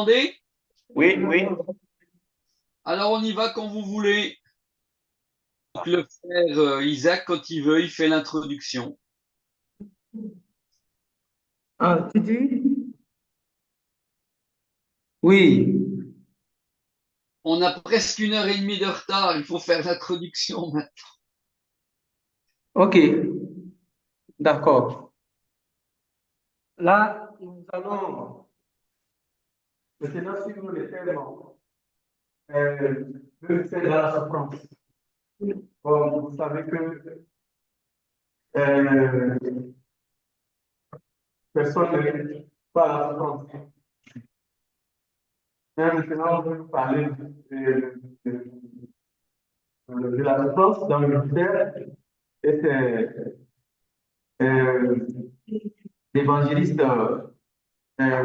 m'entendez? Oui, oui. Alors on y va quand vous voulez. Donc, le frère Isaac, quand il veut, il fait l'introduction. Ah, tu dis? Oui. On a presque 1 heure et demie de retard, il faut faire l'introduction maintenant. OK. D'accord. Là, nous allons maintenant suivre le thème le mystère de la souffrance. Bon, vous savez que euh, personne ne pas la souffrance. Mais maintenant, on va nous parler de la souffrance dans le mystère. Et c'est euh, l'évangéliste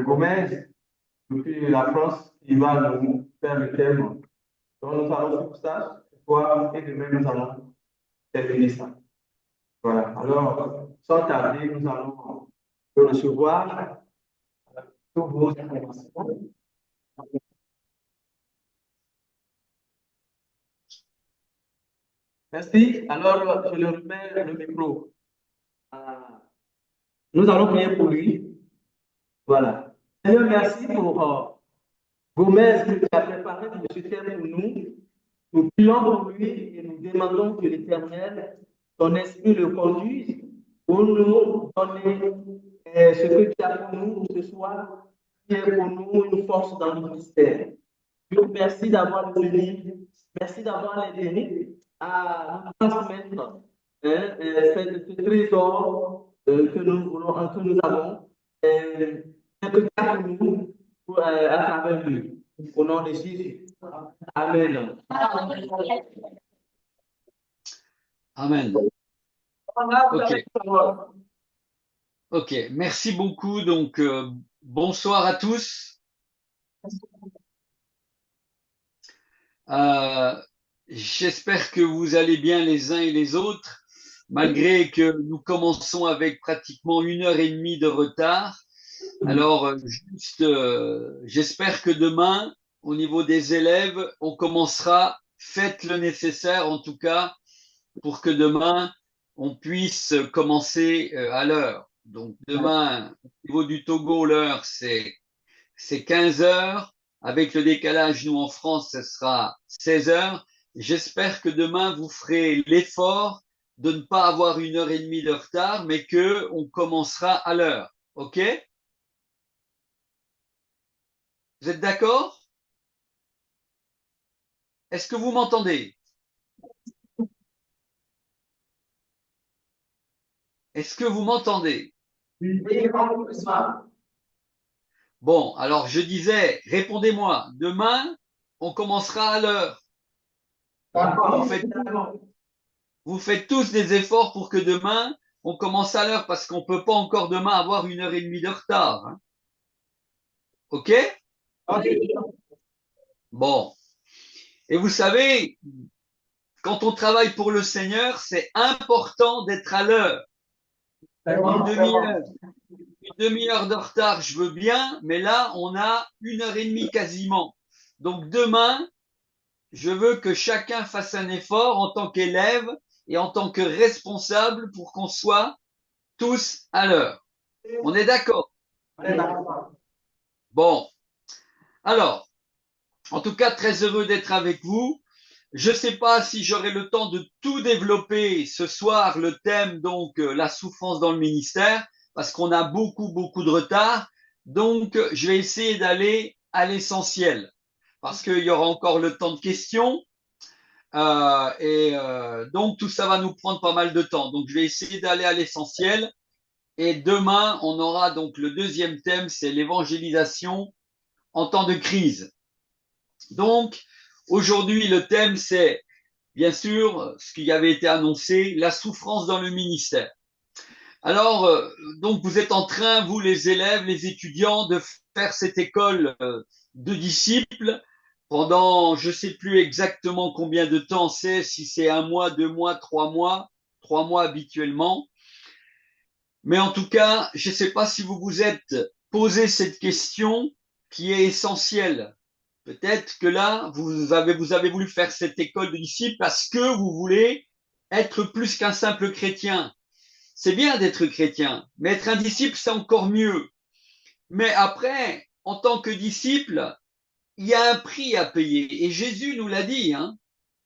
Gomez, depuis la France, qui va nous faire le thème. Donc, nous allons sur ça, ce soir, et demain, nous allons terminer ça. Voilà. Alors, sans tarder, nous allons recevoir toutes vos informations. Merci. Alors, je le remets le micro. Nous allons prier pour lui. Voilà. Seigneur, merci pour Gomez qui a préparé ce thème pour nous. Nous prions pour lui et nous demandons que l'Éternel, ton esprit le conduise pour nous donner ce que tu as pour nous ce soir, qui est pour nous une force dans le ministère. Dieu, merci d'avoir le livre, merci d'avoir l'aidé à nous transmettre ce trésor que nous avons, ce que tu as pour nous à travers lui. Au nom de Jésus. Amen. Amen. Ok, ok. Merci beaucoup. Donc, bonsoir à tous. Euh, J'espère que vous allez bien les uns et les autres, malgré que nous commençons avec pratiquement 1 heure et demie de retard. Alors, j'espère que demain, au niveau des élèves, on commencera. Faites le nécessaire, en tout cas, pour que demain, on puisse commencer à l'heure. Donc, demain, au niveau du Togo, l'heure, c'est 15 heures. Avec le décalage, nous, en France, ce sera 16 heures. J'espère que demain, vous ferez l'effort de ne pas avoir 1 heure et demie de retard, mais que on commencera à l'heure. OK? Vous êtes d'accord? Est-ce que vous m'entendez? Est-ce que vous m'entendez? Bon, alors je disais, répondez-moi. Demain, on commencera à l'heure. Vous faites, vous faites tous des efforts pour que demain, on commence à l'heure parce qu'on ne peut pas encore demain avoir 1 heure et demie de retard. Hein. OK? Bon. Et vous savez, quand on travaille pour le Seigneur, c'est important d'être à l'heure. Une demi-heure, une demi-heure de retard, je veux bien, mais là, on a 1 heure et demie quasiment. Donc demain, je veux que chacun fasse un effort en tant qu'élève et en tant que responsable pour qu'on soit tous à l'heure. On est d'accord? Bon. Alors, en tout cas, très heureux d'être avec vous. Je ne sais pas si j'aurai le temps de tout développer ce soir, le thème, donc, la souffrance dans le ministère, parce qu'on a beaucoup de retard. Donc, je vais essayer d'aller à l'essentiel, parce qu'il y aura encore le temps de questions. Donc, tout ça va nous prendre pas mal de temps. Donc, je vais essayer d'aller à l'essentiel. Et demain, on aura donc le deuxième thème, c'est l'évangélisation en temps de crise. Donc, aujourd'hui, le thème, c'est bien sûr ce qui avait été annoncé, la souffrance dans le ministère. Alors, donc, vous êtes en train, vous, les élèves, les étudiants, de faire cette école de disciples pendant, je ne sais plus exactement combien de temps c'est, si c'est 1 mois, 2 mois, 3 mois, 3 mois habituellement. Mais en tout cas, je ne sais pas si vous vous êtes posé cette question. qui est essentiel. Peut-être que là, vous avez voulu faire cette école de disciples parce que vous voulez être plus qu'un simple chrétien. C'est bien d'être chrétien, mais être un disciple, c'est encore mieux. Mais après, en tant que disciple, il y a un prix à payer. Et Jésus nous l'a dit, hein.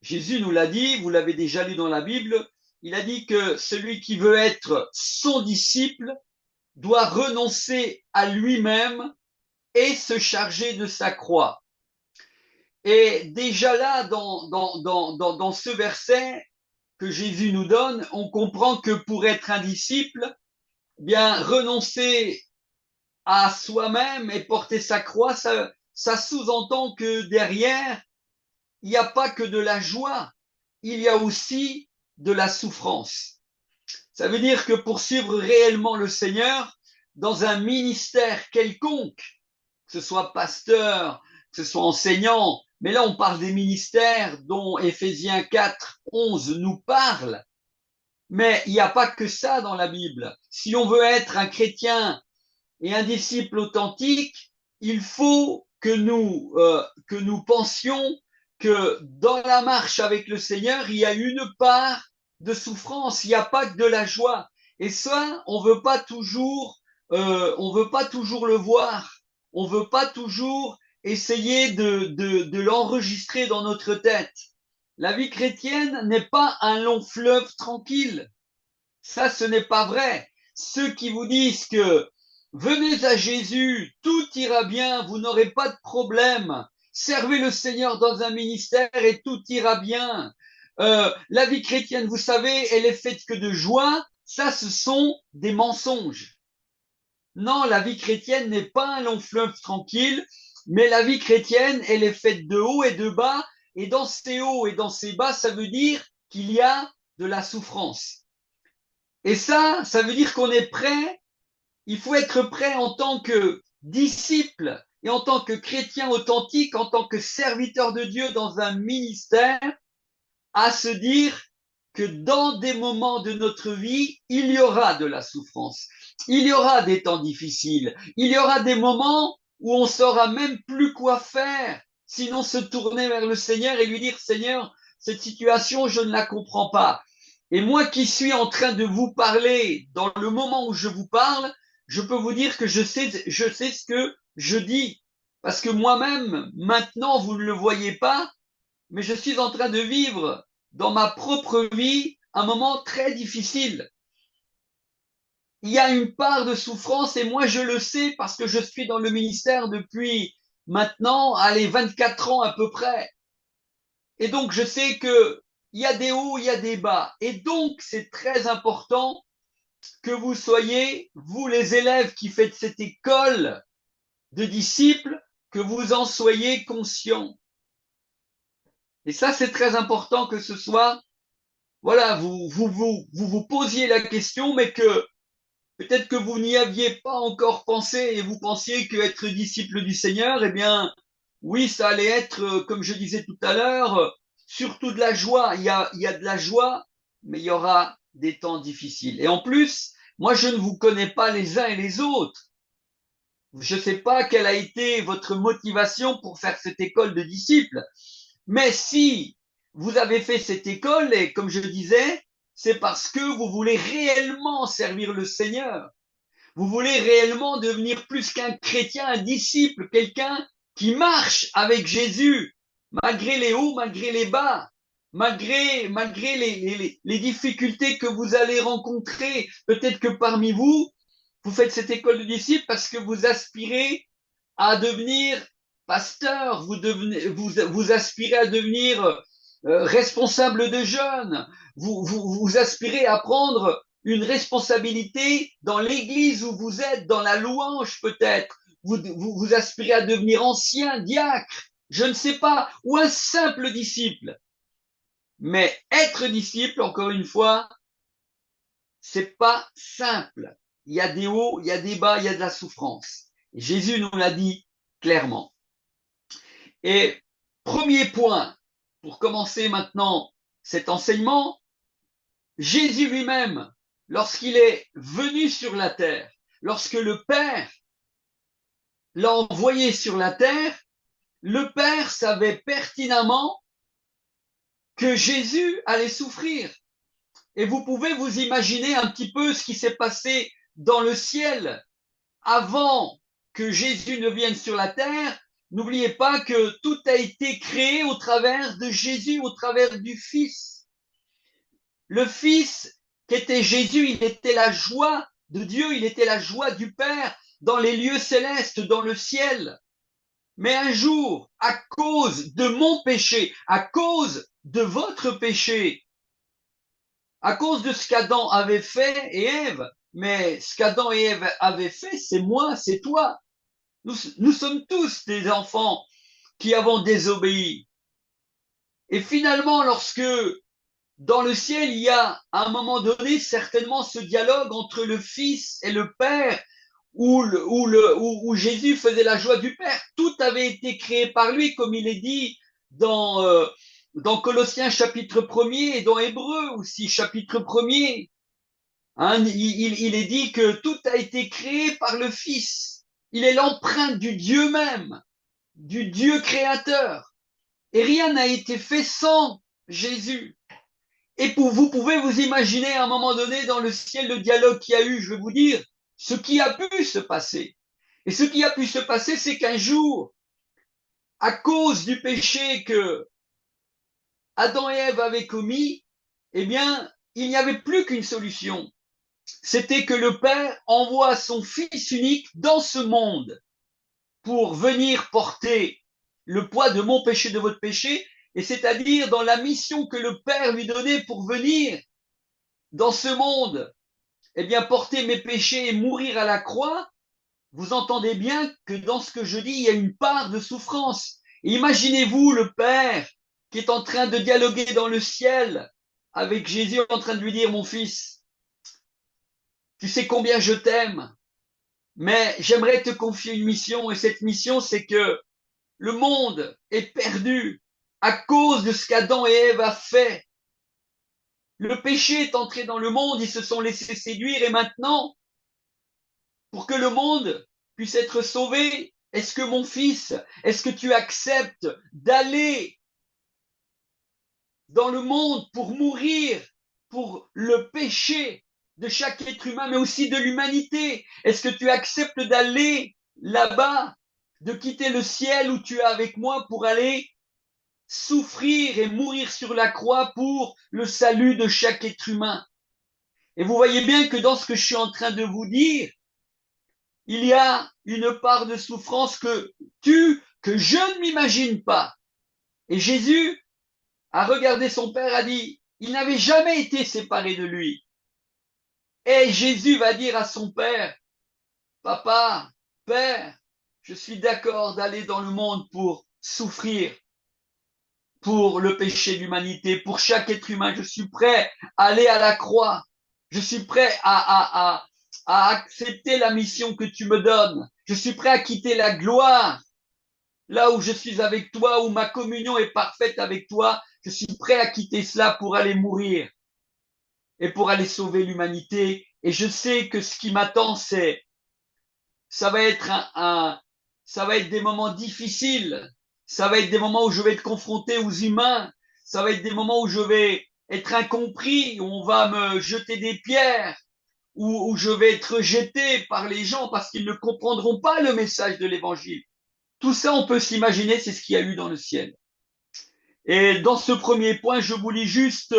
Jésus nous l'a dit, vous l'avez déjà lu dans la Bible, il a dit que celui qui veut être son disciple doit renoncer à lui-même et se charger de sa croix. Et déjà là, dans ce verset que Jésus nous donne, on comprend que pour être un disciple, bien renoncer à soi-même et porter sa croix, ça sous-entend que derrière, il n'y a pas que de la joie, il y a aussi de la souffrance. Ça veut dire que pour suivre réellement le Seigneur, dans un ministère quelconque, que ce soit pasteur, que ce soit enseignant, mais là on parle des ministères dont Éphésiens 4, 11 nous parle, mais il n'y a pas que ça dans la Bible. Si on veut être un chrétien et un disciple authentique, il faut que nous pensions que dans la marche avec le Seigneur, il y a une part de souffrance, il n'y a pas que de la joie. Et ça, on veut pas toujours le voir, on veut pas toujours essayer de l'enregistrer dans notre tête. La vie chrétienne n'est pas un long fleuve tranquille. Ça, ce n'est pas vrai. Ceux qui vous disent que venez à Jésus, tout ira bien, vous n'aurez pas de problème. Servez le Seigneur dans un ministère et tout ira bien. La vie chrétienne, vous savez, elle est faite que de joie. Ça, ce sont des mensonges. Non, la vie chrétienne n'est pas un long fleuve tranquille, mais la vie chrétienne, elle est faite de haut et de bas. Et dans ces hauts et dans ces bas, ça veut dire qu'il y a de la souffrance. Et ça veut dire qu'on est prêt, il faut être prêt en tant que disciple et en tant que chrétien authentique, en tant que serviteur de Dieu dans un ministère, à se dire que dans des moments de notre vie, il y aura de la souffrance, il y aura des temps difficiles, il y aura des moments où on saura même plus quoi faire, sinon se tourner vers le Seigneur et lui dire, Seigneur, cette situation, je ne la comprends pas. Et moi qui suis en train de vous parler, dans le moment où je vous parle, je peux vous dire que je sais ce que je dis. Parce que moi-même, maintenant, vous ne le voyez pas, mais je suis en train de vivre dans ma propre vie un moment très difficile. Il y a une part de souffrance et moi je le sais parce que je suis dans le ministère depuis maintenant, allez, 24 ans à peu près. Et donc je sais que il y a des hauts, il y a des bas. Et donc c'est très important que vous soyez, vous les élèves qui faites cette école de disciples, que vous en soyez conscients. Et ça, c'est très important que ce soit, voilà, vous posiez la question, mais que peut-être que vous n'y aviez pas encore pensé et vous pensiez qu'être disciple du Seigneur, eh bien, oui, ça allait être, comme je disais tout à l'heure, surtout de la joie. Il y a de la joie, mais il y aura des temps difficiles. Et en plus, moi, je ne vous connais pas les uns et les autres. Je ne sais pas quelle a été votre motivation pour faire cette école de disciples. Mais si vous avez fait cette école, et comme je disais, c'est parce que vous voulez réellement servir le Seigneur. Vous voulez réellement devenir plus qu'un chrétien, un disciple, quelqu'un qui marche avec Jésus, malgré les hauts, malgré les bas, malgré les difficultés que vous allez rencontrer. Peut-être que parmi vous, vous faites cette école de disciples parce que vous aspirez à devenir pasteur, vous aspirez à devenir responsable de jeunes, vous aspirez à prendre une responsabilité dans l'église où vous êtes, dans la louange peut-être, vous aspirez à devenir ancien, diacre, je ne sais pas, ou un simple disciple. Mais être disciple, encore une fois, c'est pas simple. Il y a des hauts, il y a des bas, il y a de la souffrance. Et Jésus nous l'a dit clairement. Et premier point, pour commencer maintenant cet enseignement, Jésus lui-même, lorsqu'il est venu sur la terre, lorsque le Père l'a envoyé sur la terre, le Père savait pertinemment que Jésus allait souffrir. Et vous pouvez vous imaginer un petit peu ce qui s'est passé dans le ciel avant que Jésus ne vienne sur la terre. N'oubliez pas que tout a été créé au travers de Jésus, au travers du Fils. Le Fils, qui était Jésus, il était la joie de Dieu, il était la joie du Père dans les lieux célestes, dans le ciel. Mais un jour, à cause de mon péché, à cause de votre péché, à cause de ce qu'Adam avait fait et Ève, mais ce qu'Adam et Ève avaient fait, c'est moi, c'est toi. Nous sommes tous des enfants qui avons désobéi. Et finalement, lorsque dans le ciel, il y a à un moment donné certainement ce dialogue entre le Fils et le Père, où Jésus faisait la joie du Père. Tout avait été créé par lui, comme il est dit dans Colossiens chapitre 1er et dans Hébreux aussi chapitre 1er. Hein, il est dit que tout a été créé par le Fils. Il est l'empreinte du Dieu même, du Dieu créateur. Et rien n'a été fait sans Jésus. Et vous pouvez vous imaginer à un moment donné dans le ciel le dialogue qu'il y a eu, je vais vous dire, ce qui a pu se passer. Et ce qui a pu se passer, c'est qu'un jour, à cause du péché que Adam et Ève avaient commis, eh bien, il n'y avait plus qu'une solution. C'était que le Père envoie son Fils unique dans ce monde pour venir porter le poids de mon péché, de votre péché, et c'est-à-dire dans la mission que le Père lui donnait pour venir dans ce monde, eh bien, porter mes péchés et mourir à la croix. Vous entendez bien que dans ce que je dis, il y a une part de souffrance. Et imaginez-vous le Père qui est en train de dialoguer dans le ciel avec Jésus en train de lui dire, mon fils, tu sais combien je t'aime, mais j'aimerais te confier une mission, et cette mission, c'est que le monde est perdu à cause de ce qu'Adam et Ève a fait. Le péché est entré dans le monde, ils se sont laissés séduire, et maintenant, pour que le monde puisse être sauvé, est-ce que mon fils, est-ce que tu acceptes d'aller dans le monde pour mourir pour le péché de chaque être humain, mais aussi de l'humanité? Est-ce que tu acceptes d'aller là-bas, de quitter le ciel où tu es avec moi pour aller souffrir et mourir sur la croix pour le salut de chaque être humain? Et vous voyez bien que dans ce que je suis en train de vous dire, il y a une part de souffrance que je ne m'imagine pas. Et Jésus a regardé son Père, a dit, il n'avait jamais été séparé de lui. Et Jésus va dire à son Père, Papa, Père, je suis d'accord d'aller dans le monde pour souffrir pour le péché de l'humanité, pour chaque être humain. Je suis prêt à aller à la croix. Je suis prêt à accepter la mission que tu me donnes. Je suis prêt à quitter la gloire. Là où je suis avec toi, où ma communion est parfaite avec toi, je suis prêt à quitter cela pour aller mourir et pour aller sauver l'humanité. Et je sais que ce qui m'attend, ça va être ça va être des moments difficiles. Ça va être des moments où je vais être confronté aux humains. Ça va être des moments où je vais être incompris, où on va me jeter des pierres, où je vais être jeté par les gens parce qu'ils ne comprendront pas le message de l'évangile. Tout ça, on peut s'imaginer, c'est ce qu'il y a eu dans le ciel. Et dans ce premier point, je vous lis juste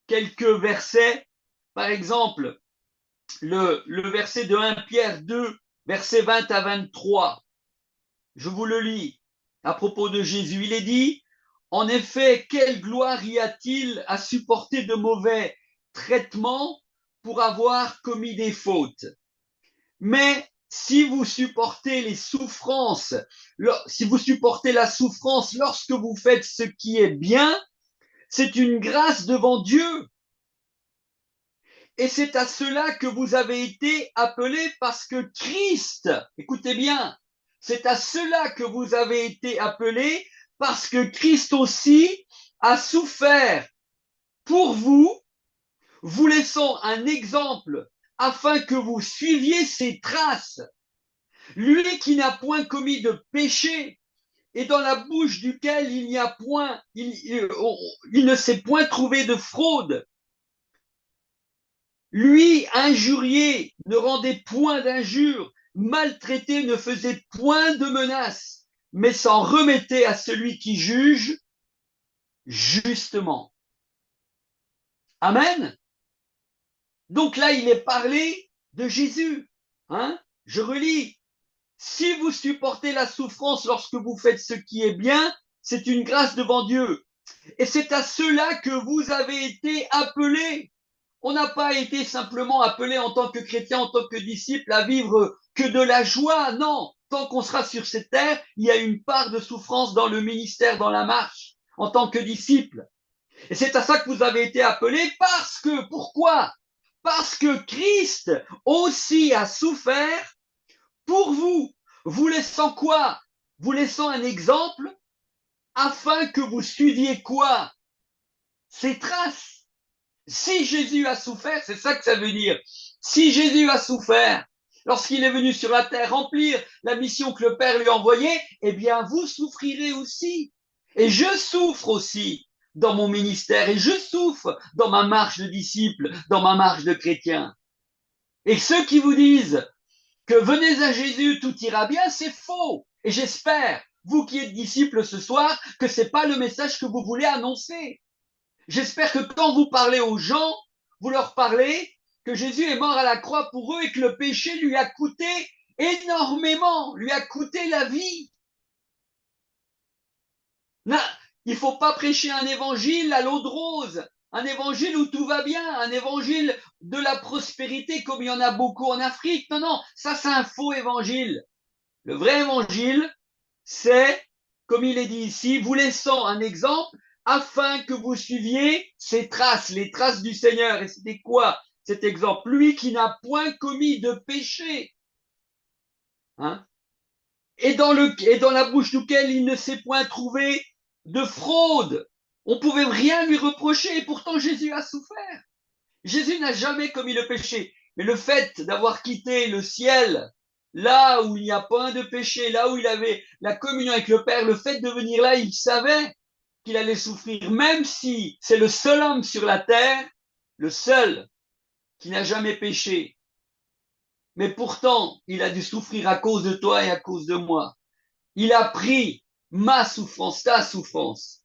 quelques versets. Par exemple, le verset de 1 Pierre 2, versets 20 à 23. Je vous le lis à propos de Jésus. Il est dit, en effet, quelle gloire y a-t-il à supporter de mauvais traitements pour avoir commis des fautes? Mais si vous supportez les souffrances, si vous supportez la souffrance lorsque vous faites ce qui est bien, c'est une grâce devant Dieu. Et c'est à cela que vous avez été appelés parce que Christ, écoutez bien, c'est à cela que vous avez été appelés parce que Christ aussi a souffert pour vous, vous laissant un exemple afin que vous suiviez ses traces. Lui qui n'a point commis de péché et dans la bouche duquel il n'y a point, il ne s'est point trouvé de fraude. Lui, injurié, ne rendait point d'injures, maltraité, ne faisait point de menaces, mais s'en remettait à celui qui juge justement. Amen. Donc là, il est parlé de Jésus. Hein? Je relis. Si vous supportez la souffrance lorsque vous faites ce qui est bien, c'est une grâce devant Dieu. Et c'est à cela que vous avez été appelés. On n'a pas été simplement appelés en tant que chrétien, en tant que disciple, à vivre que de la joie. Non, tant qu'on sera sur cette terre, il y a une part de souffrance dans le ministère, dans la marche, en tant que disciple. Et c'est à ça que vous avez été appelés parce que, pourquoi? Parce que Christ aussi a souffert pour vous, vous laissant quoi? Vous laissant un exemple afin que vous suiviez quoi? Ses traces. Si Jésus a souffert, c'est ça que ça veut dire. Si Jésus a souffert, lorsqu'il est venu sur la terre remplir la mission que le Père lui envoyait, eh bien, vous souffrirez aussi. Et je souffre aussi dans mon ministère et je souffre dans ma marche de disciple, dans ma marche de chrétien. Et ceux qui vous disent que venez à Jésus, tout ira bien, c'est faux. Et j'espère, vous qui êtes disciples ce soir, que c'est pas le message que vous voulez annoncer. J'espère que quand vous parlez aux gens, vous leur parlez que Jésus est mort à la croix pour eux et que le péché lui a coûté énormément, lui a coûté la vie. Non, il faut pas prêcher un évangile à l'eau de rose, un évangile où tout va bien, un évangile de la prospérité comme il y en a beaucoup en Afrique. Non, non, ça c'est un faux évangile. Le vrai évangile, c'est, comme il est dit ici, vous laissant un exemple afin que vous suiviez ses traces, les traces du Seigneur. Et c'était quoi cet exemple? Lui qui n'a point commis de péché. Hein? Et dans la bouche duquel il ne s'est point trouvé de fraude. On pouvait rien lui reprocher et pourtant Jésus a souffert. Jésus n'a jamais commis le péché. Mais le fait d'avoir quitté le ciel, là où il n'y a pas de péché, là où il avait la communion avec le Père, le fait de venir là, il savait qu'il allait souffrir, même si c'est le seul homme sur la terre, le seul qui n'a jamais péché. Mais pourtant, il a dû souffrir à cause de toi et à cause de moi. Il a pris ma souffrance, ta souffrance.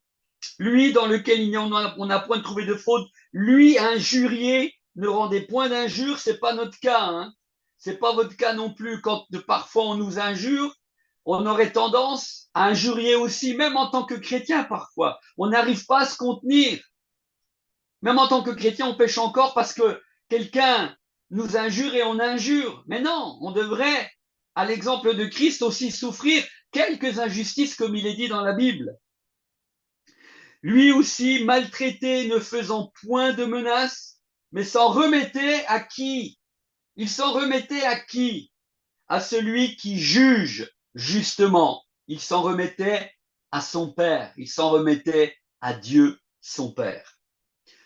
Lui dans lequel on n'a point trouvé de faute, lui injurié, ne rendez point d'injure, c'est pas notre cas, hein. C'est pas votre cas non plus. Quand parfois on nous injure, on aurait tendance à injurier aussi, même en tant que chrétien parfois. On n'arrive pas à se contenir. Même en tant que chrétien, on pêche encore parce que quelqu'un nous injure et on injure. Mais non, on devrait, à l'exemple de Christ, aussi souffrir quelques injustices comme il est dit dans la Bible. Lui aussi maltraité, ne faisant point de menaces, mais s'en remettait à qui? Il s'en remettait à qui? À celui qui juge justement. Il s'en remettait à son Père. Il s'en remettait à Dieu, son Père.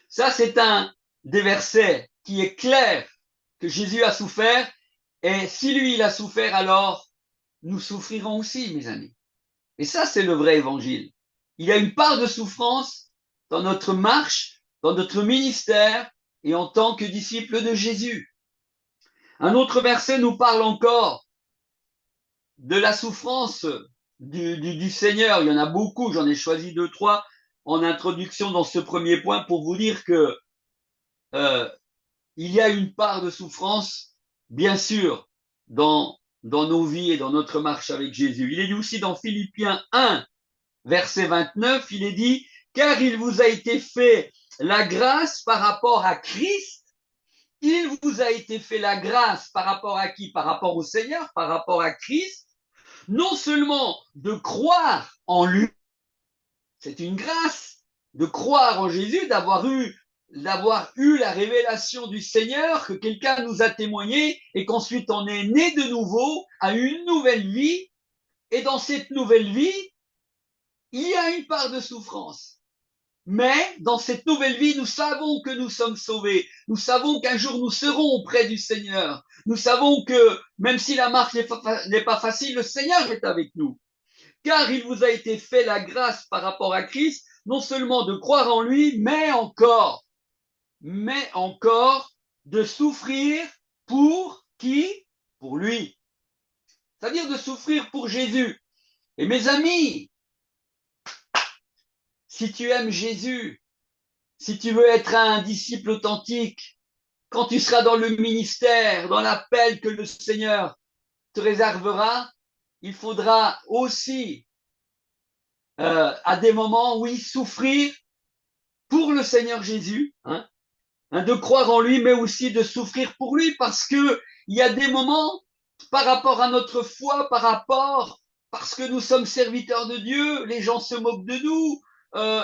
Ça, c'est un des versets qui est clair que Jésus a souffert. Et si lui, il a souffert, alors nous souffrirons aussi, mes amis. Et ça, c'est le vrai évangile. Il y a une part de souffrance dans notre marche, dans notre ministère et en tant que disciple de Jésus. Un autre verset nous parle encore de la souffrance du Seigneur. Il y en a beaucoup, j'en ai choisi 2, 3 en introduction dans ce premier point pour vous dire que il y a une part de souffrance, bien sûr, dans nos vies et dans notre marche avec Jésus. Il est dit aussi dans Philippiens 1, verset 29, il est dit, car il vous a été fait la grâce par rapport à Christ. Il vous a été fait la grâce par rapport à qui? Par rapport au Seigneur, par rapport à Christ. Non seulement de croire en lui, c'est une grâce de croire en Jésus, d'avoir eu la révélation du Seigneur, que quelqu'un nous a témoigné et qu'ensuite on est né de nouveau à une nouvelle vie. Et dans cette nouvelle vie, il y a une part de souffrance. Mais dans cette nouvelle vie, nous savons que nous sommes sauvés. Nous savons qu'un jour nous serons auprès du Seigneur. nous savons que même si la marche n'est pas facile, le Seigneur est avec nous. Car il vous a été fait la grâce par rapport à Christ, non seulement de croire en lui, mais encore de souffrir pour qui? Pour lui. C'est-à-dire de souffrir pour Jésus. Et mes amis, si tu aimes Jésus, si tu veux être un disciple authentique, quand tu seras dans le ministère, dans l'appel que le Seigneur te réservera, il faudra aussi, à des moments, oui, souffrir pour le Seigneur Jésus, de croire en lui, mais aussi de souffrir pour lui, parce que il y a des moments, par rapport à notre foi, parce que nous sommes serviteurs de Dieu, les gens se moquent de nous.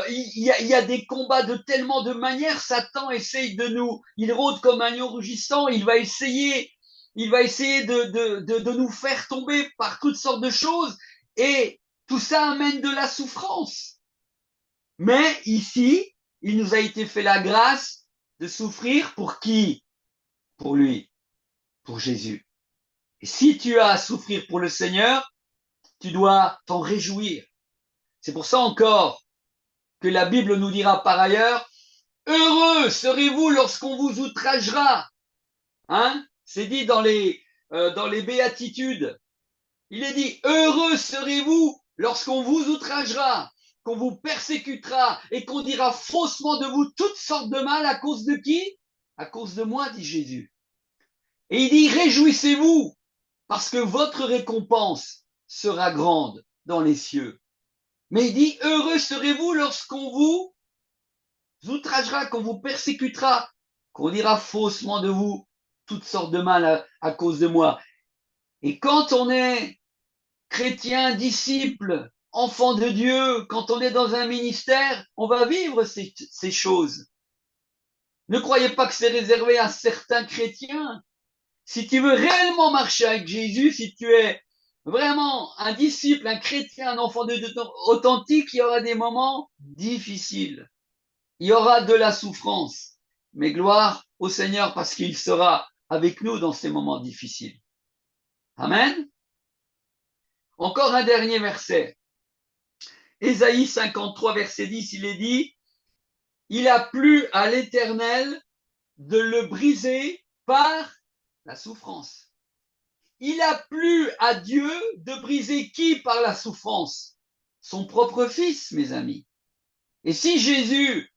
Il y a des combats de tellement de manières. Satan essaye de nous, il rôde comme un lion rugissant. Il va essayer de nous faire tomber par toutes sortes de choses, et tout ça amène de la souffrance. Mais ici, il nous a été fait la grâce de souffrir pour qui? Pour lui, pour Jésus. Et si tu as à souffrir pour le Seigneur, tu dois t'en réjouir. C'est pour ça encore que la Bible nous dira par ailleurs, heureux serez-vous lorsqu'on vous outragera. C'est dit dans les béatitudes. Il est dit, heureux serez-vous lorsqu'on vous outragera, qu'on vous persécutera et qu'on dira faussement de vous toutes sortes de mal à cause de qui? À cause de moi, dit Jésus. Et il dit, réjouissez-vous parce que votre récompense sera grande dans les cieux. Mais il dit, heureux serez-vous lorsqu'on vous outragera, qu'on vous persécutera, qu'on dira faussement de vous toutes sortes de mal à cause de moi. Et quand on est chrétien, disciple, enfant de Dieu, quand on est dans un ministère, on va vivre ces choses. Ne croyez pas que c'est réservé à certains chrétiens. Si tu veux réellement marcher avec Jésus, si tu es vraiment un disciple, un chrétien, un enfant de Dieu authentique, il y aura des moments difficiles. Il y aura de la souffrance. Mais gloire au Seigneur parce qu'il sera avec nous dans ces moments difficiles. Amen. Encore un dernier verset. Ésaïe 53, verset 10, il est dit, il a plu à l'Éternel de le briser par la souffrance. Il a plu à Dieu de briser qui par la souffrance? Son propre fils, mes amis. Et si Jésus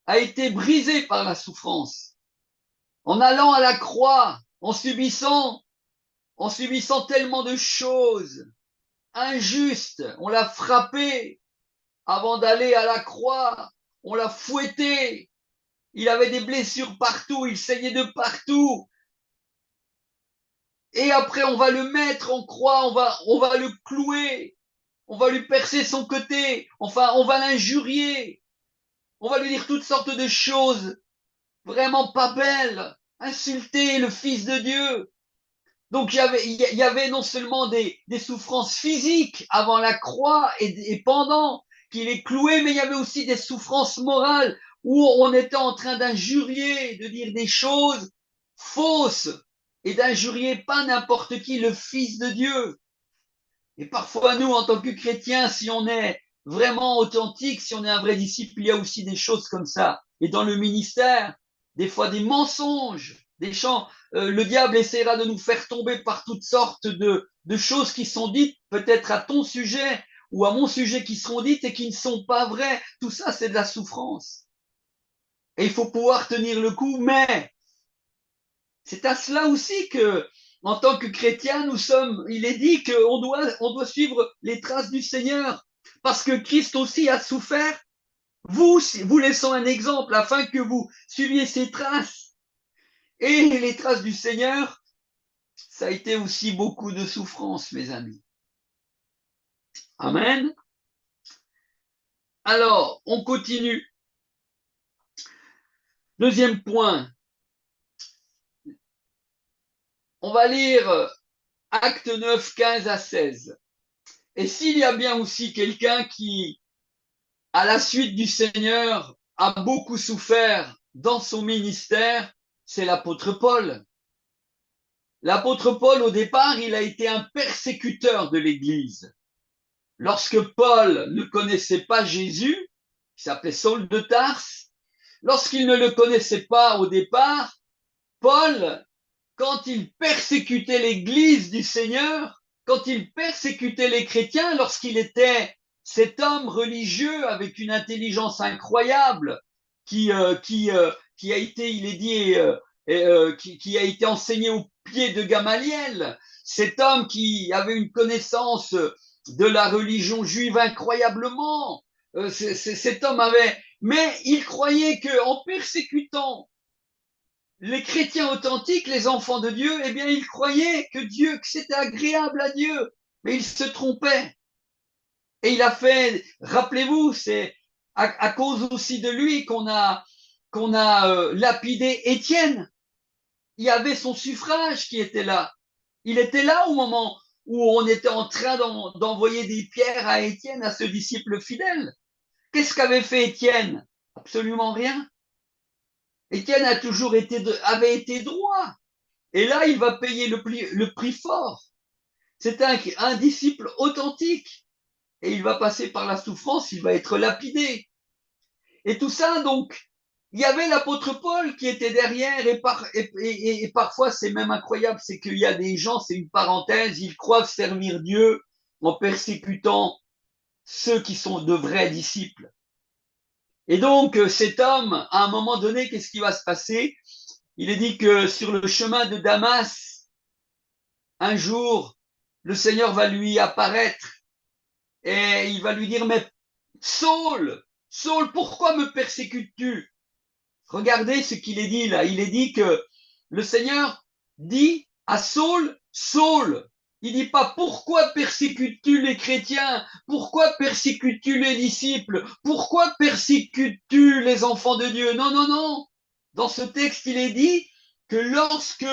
a été brisé par la souffrance, en allant à la croix, en subissant tellement de choses injustes, on l'a frappé avant d'aller à la croix, on l'a fouetté, il avait des blessures partout, il saignait de partout. Et après, on va le mettre en croix, on va le clouer, on va lui percer son côté, enfin, on va l'injurier, on va lui dire toutes sortes de choses vraiment pas belles, insulter le Fils de Dieu. Donc, il y avait non seulement des souffrances physiques avant la croix et pendant qu'il est cloué, mais il y avait aussi des souffrances morales où on était en train d'injurier, de dire des choses fausses et d'injurier pas n'importe qui, le Fils de Dieu. Et parfois, nous, en tant que chrétiens, si on est vraiment authentique, si on est un vrai disciple, il y a aussi des choses comme ça. Et dans le ministère, des fois des mensonges, des chants. Le diable essaiera de nous faire tomber par toutes sortes de choses qui sont dites, peut-être à ton sujet ou à mon sujet, qui seront dites et qui ne sont pas vraies. Tout ça, c'est de la souffrance. Et il faut pouvoir tenir le coup, mais c'est à cela aussi que, en tant que chrétien, il est dit qu'on on doit suivre les traces du Seigneur. Parce que Christ aussi a souffert, vous laissant un exemple afin que vous suiviez ses traces. Et les traces du Seigneur, ça a été aussi beaucoup de souffrance, mes amis. Amen. Alors, on continue. Deuxième point. On va lire Acte 9, 15 à 16. Et s'il y a bien aussi quelqu'un qui, à la suite du Seigneur, a beaucoup souffert dans son ministère, c'est l'apôtre Paul. L'apôtre Paul, au départ, il a été un persécuteur de l'Église. Lorsque Paul ne connaissait pas Jésus, qui s'appelait Saul de Tarse, lorsqu'il ne le connaissait pas au départ, Paul, quand il persécutait l'Église du Seigneur, quand il persécutait les chrétiens, lorsqu'il était cet homme religieux avec une intelligence incroyable, qui a été, il est dit, qui a été enseigné au pied de Gamaliel, cet homme qui avait une connaissance de la religion juive incroyablement. Cet homme avait, mais il croyait que en persécutant les chrétiens authentiques, les enfants de Dieu, eh bien, ils croyaient que Dieu, que c'était agréable à Dieu, mais ils se trompaient. Et il a fait, rappelez-vous, c'est à cause aussi de lui qu'on a lapidé Étienne. Il y avait son suffrage qui était là. Il était là au moment où on était en train d'envoyer des pierres à Étienne, à ce disciple fidèle. Qu'est-ce qu'avait fait Étienne? Absolument rien. Étienne avait été droit. Et là, il va payer le prix fort. C'est un disciple authentique. Et il va passer par la souffrance, il va être lapidé. Et tout ça, donc, il y avait l'apôtre Paul qui était derrière, et parfois c'est même incroyable, c'est qu'il y a des gens, c'est une parenthèse, ils croient servir Dieu en persécutant ceux qui sont de vrais disciples. Et donc, cet homme, à un moment donné, qu'est-ce qui va se passer? Il est dit que sur le chemin de Damas, un jour, le Seigneur va lui apparaître et il va lui dire, mais Saul, Saul, pourquoi me persécutes-tu? Regardez ce qu'il est dit là. Il est dit que le Seigneur dit à Saul, Saul. Il dit pas pourquoi persécutes-tu les chrétiens? Pourquoi persécutes-tu les disciples? Pourquoi persécutes-tu les enfants de Dieu? Non, non, non. Dans ce texte, il est dit que lorsque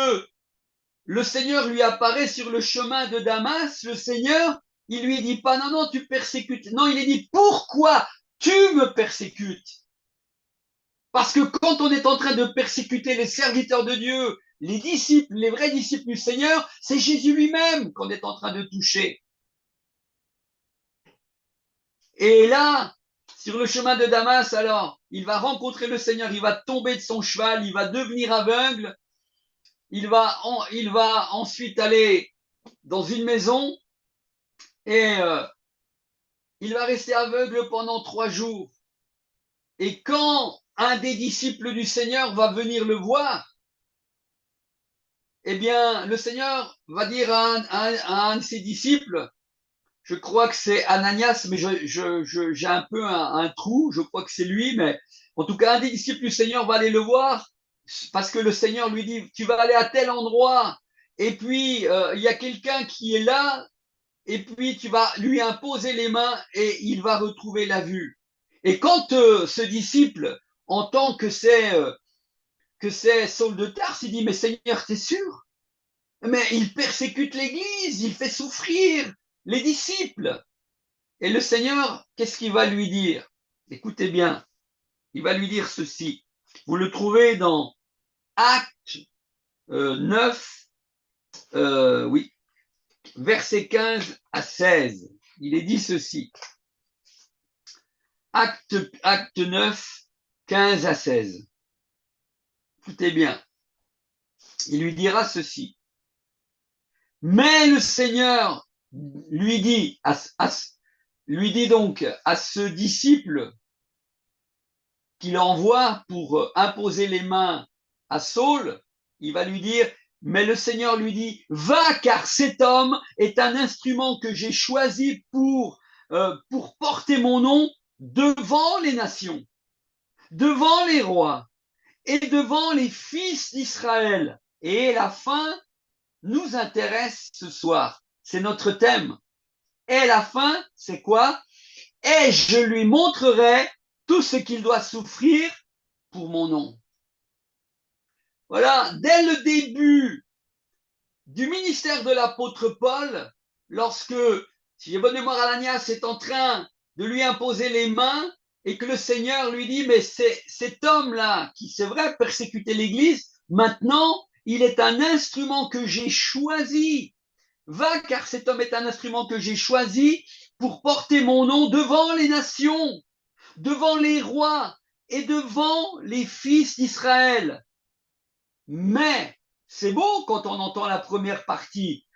le Seigneur lui apparaît sur le chemin de Damas, le Seigneur, il lui dit pas non, non, tu persécutes. Non, il lui dit pourquoi tu me persécutes? Parce que quand on est en train de persécuter les serviteurs de Dieu, les disciples, les vrais disciples du Seigneur, c'est Jésus lui-même qu'on est en train de toucher. Et là, sur le chemin de Damas, alors, il va rencontrer le Seigneur, il va tomber de son cheval, il va devenir aveugle, il va ensuite aller dans une maison et il va rester aveugle pendant 3 jours. Et quand un des disciples du Seigneur va venir le voir, eh bien, le Seigneur va dire à un de ses disciples, je crois que c'est Ananias, mais j'ai un peu un trou, je crois que c'est lui, mais en tout cas, un des disciples du Seigneur va aller le voir, parce que le Seigneur lui dit, tu vas aller à tel endroit, et puis il y a quelqu'un qui est là, et puis tu vas lui imposer les mains, et il va retrouver la vue. Et quand ce disciple entend que c'est Saul de Tarse, il dit, mais Seigneur, t'es sûr? Mais il persécute l'Église, il fait souffrir les disciples. Et le Seigneur, qu'est-ce qu'il va lui dire? Écoutez bien, il va lui dire ceci. Vous le trouvez dans Acte 9, oui, versets 15 à 16. Il est dit ceci. Acte 9, 15 à 16. Écoutez bien. Il lui dira ceci. Mais le Seigneur lui dit, lui dit donc à ce disciple qu'il envoie pour imposer les mains à Saul, il va lui dire, mais le Seigneur lui dit, va car cet homme est un instrument que j'ai choisi pour porter mon nom devant les nations, devant les rois et devant les fils d'Israël. Et la fin nous intéresse ce soir. C'est notre thème. Et la fin, c'est quoi? Et je lui montrerai tout ce qu'il doit souffrir pour mon nom. Voilà, dès le début du ministère de l'apôtre Paul, lorsque, si j'ai bonne mémoire, Ananias est en train de lui imposer les mains et que le Seigneur lui dit, mais c'est cet homme-là qui, c'est vrai, persécutait l'Église, maintenant, il est un instrument que j'ai choisi. Va, car cet homme est un instrument que j'ai choisi pour porter mon nom devant les nations, devant les rois et devant les fils d'Israël. Mais c'est beau quand on entend la première partie.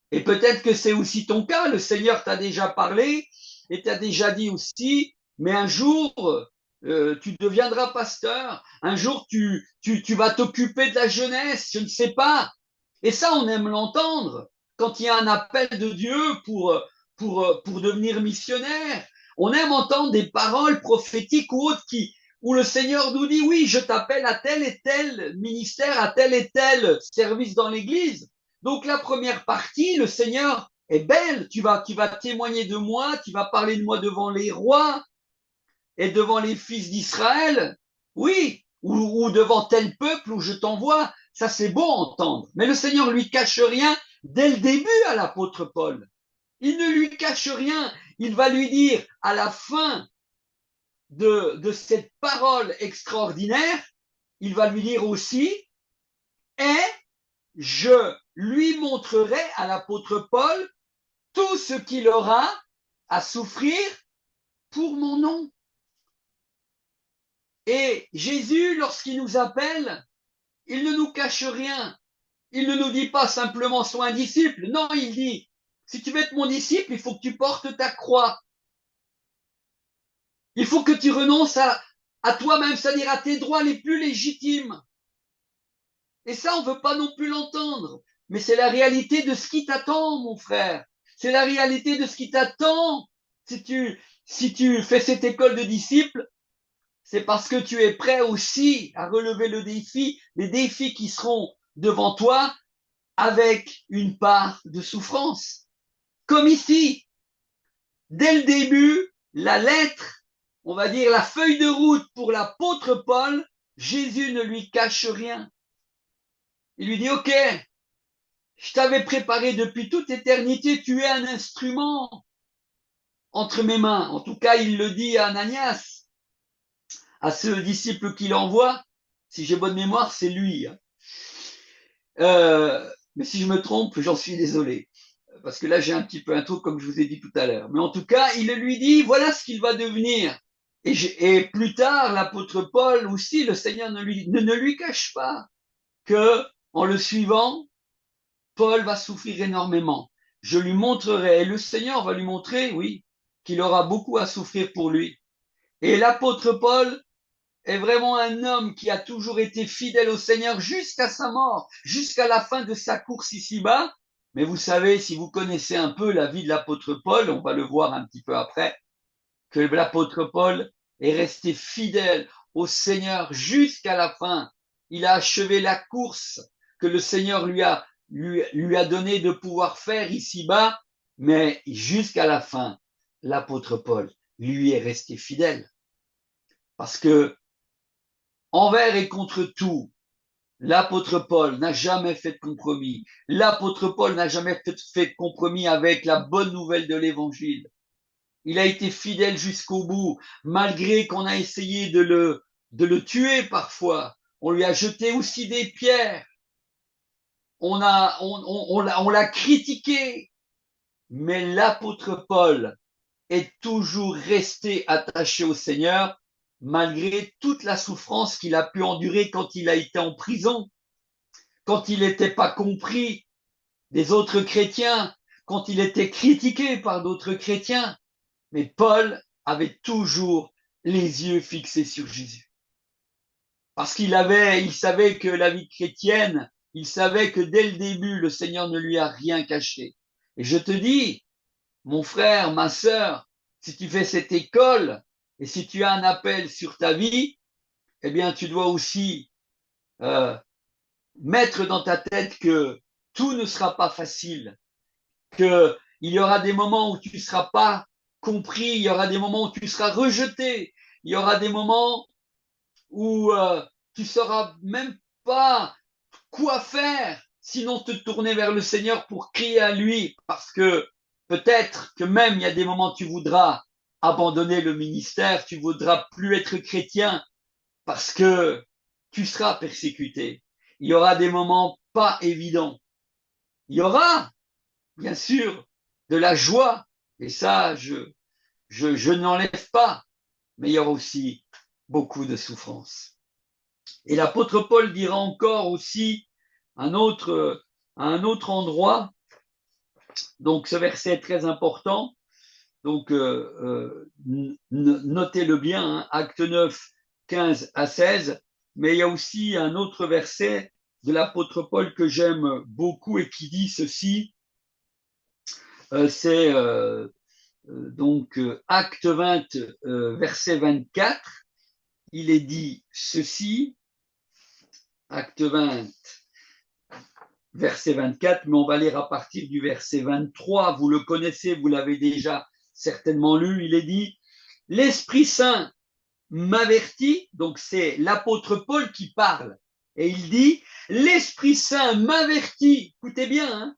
Et peut-être que c'est aussi ton cas. Le Seigneur t'a déjà parlé et t'a déjà dit aussi, mais un jour, tu deviendras pasteur. Un jour, tu vas t'occuper de la jeunesse. Je ne sais pas. Et ça, on aime l'entendre quand il y a un appel de Dieu pour devenir missionnaire. On aime entendre des paroles prophétiques ou autres où le Seigneur nous dit, oui, je t'appelle à tel et tel ministère, à tel et tel service dans l'église. Donc la première partie, le Seigneur est belle. Tu vas témoigner de moi, tu vas parler de moi devant les rois et devant les fils d'Israël. Oui, ou devant tel peuple où je t'envoie. Ça, c'est beau à entendre. Mais le Seigneur lui cache rien dès le début à l'apôtre Paul. Il ne lui cache rien. Il va lui dire à la fin de cette parole extraordinaire, il va lui dire aussi, et je lui montrerai à l'apôtre Paul tout ce qu'il aura à souffrir pour mon nom. Et Jésus, lorsqu'il nous appelle, il ne nous cache rien. Il ne nous dit pas simplement sois un disciple. Non, il dit, si tu veux être mon disciple, il faut que tu portes ta croix. Il faut que tu renonces à toi-même, c'est-à-dire à tes droits les plus légitimes. Et ça, on ne veut pas non plus l'entendre. Mais c'est la réalité de ce qui t'attend, mon frère. C'est la réalité de ce qui t'attend. Si tu fais cette école de disciples, c'est parce que tu es prêt aussi à relever le défi, les défis qui seront devant toi avec une part de souffrance. Comme ici, dès le début, la lettre, on va dire la feuille de route pour l'apôtre Paul, Jésus ne lui cache rien. Il lui dit, OK, je t'avais préparé depuis toute éternité, tu es un instrument entre mes mains. En tout cas, il le dit à Ananias, à ce disciple qu'il envoie. Si j'ai bonne mémoire, c'est lui. Mais si je me trompe, j'en suis désolé. Parce que là, j'ai un petit peu un trou, comme je vous ai dit tout à l'heure. Mais en tout cas, il lui dit, voilà ce qu'il va devenir. Et plus tard, l'apôtre Paul aussi, le Seigneur ne lui cache pas que, en le suivant, Paul va souffrir énormément. Je lui montrerai, et le Seigneur va lui montrer, oui, qu'il aura beaucoup à souffrir pour lui. Et l'apôtre Paul est vraiment un homme qui a toujours été fidèle au Seigneur jusqu'à sa mort, jusqu'à la fin de sa course ici-bas. Mais vous savez, si vous connaissez un peu la vie de l'apôtre Paul, on va le voir un petit peu après, que l'apôtre Paul est resté fidèle au Seigneur jusqu'à la fin. Il a achevé la course que le Seigneur lui a donné de pouvoir faire ici-bas, mais jusqu'à la fin, l'apôtre Paul lui est resté fidèle. Parce que envers et contre tout, l'apôtre Paul n'a jamais fait de compromis. L'apôtre Paul n'a jamais fait de compromis avec la bonne nouvelle de l'évangile. Il a été fidèle jusqu'au bout, malgré qu'on a essayé de le tuer parfois. On lui a jeté aussi des pierres. On l'a critiqué. Mais l'apôtre Paul est toujours resté attaché au Seigneur, malgré toute la souffrance qu'il a pu endurer quand il a été en prison, quand il n'était pas compris des autres chrétiens, quand il était critiqué par d'autres chrétiens. Mais Paul avait toujours les yeux fixés sur Jésus. Parce il savait que la vie chrétienne, il savait que dès le début, le Seigneur ne lui a rien caché. Et je te dis, mon frère, ma sœur, si tu fais cette école et si tu as un appel sur ta vie, eh bien, tu dois aussi euh, mettre dans ta tête que tout ne sera pas facile, qu'il y aura des moments où tu ne seras pas compris, il y aura des moments où tu seras rejeté, il y aura des moments où tu ne sauras même pas quoi faire, sinon te tourner vers le Seigneur pour crier à lui, parce que peut-être que même il y a des moments où tu voudras abandonner le ministère, tu voudras plus être chrétien, parce que tu seras persécuté. il y aura des moments pas évidents. Il y aura, bien sûr, de la joie, et ça, je n'enlève pas, mais il y aura aussi beaucoup de souffrance. Et l'apôtre Paul dira encore aussi un autre, à un autre endroit, donc ce verset est très important, donc notez-le bien, hein, Acte 9, 15 à 16, mais il y a aussi un autre verset de l'apôtre Paul que j'aime beaucoup et qui dit ceci, c'est donc Acte 20, verset 24, il est dit ceci, Acte 20, verset 24, mais on va lire à partir du verset 23, vous le connaissez, vous l'avez déjà certainement lu, il est dit, l'Esprit Saint m'avertit, donc c'est l'apôtre Paul qui parle, et il dit, l'Esprit Saint m'avertit, écoutez bien, hein,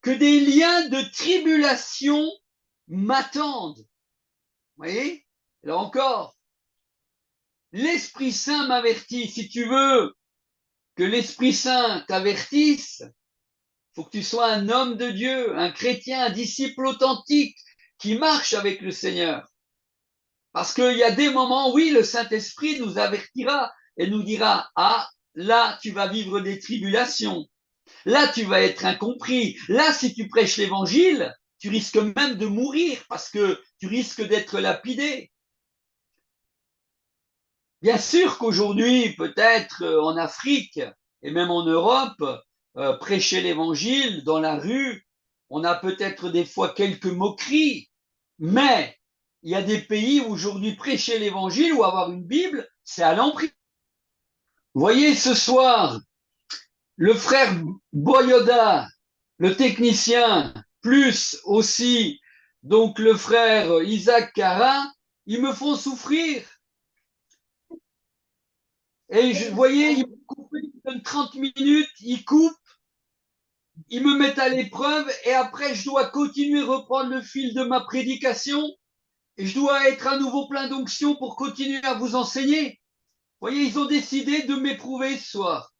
que des liens de tribulation m'attendent. Vous voyez, là encore, l'Esprit Saint m'avertit. Si tu veux que l'Esprit Saint t'avertisse, il faut que tu sois un homme de Dieu, un chrétien, un disciple authentique qui marche avec le Seigneur. Parce qu'il y a des moments, oui, le Saint-Esprit nous avertira et nous dira, ah, là, tu vas vivre des tribulations. Là, tu vas être incompris. Là, si tu prêches l'évangile, tu risques même de mourir parce que tu risques d'être lapidé. Bien sûr qu'aujourd'hui, peut-être en Afrique et même en Europe, prêcher l'évangile dans la rue, on a peut-être des fois quelques moqueries, mais il y a des pays où aujourd'hui prêcher l'évangile ou avoir une Bible, c'est à l'emprise. Vous voyez, ce soir, le frère Boyoda, le technicien, plus aussi donc le frère Isaac Cara, ils me font souffrir. Et vous voyez, ils me coupent, ils me donnent 30 minutes, ils coupent, ils me mettent à l'épreuve et après je dois continuer à reprendre le fil de ma prédication et je dois être à nouveau plein d'onction pour continuer à vous enseigner. Vous voyez, ils ont décidé de m'éprouver ce soir.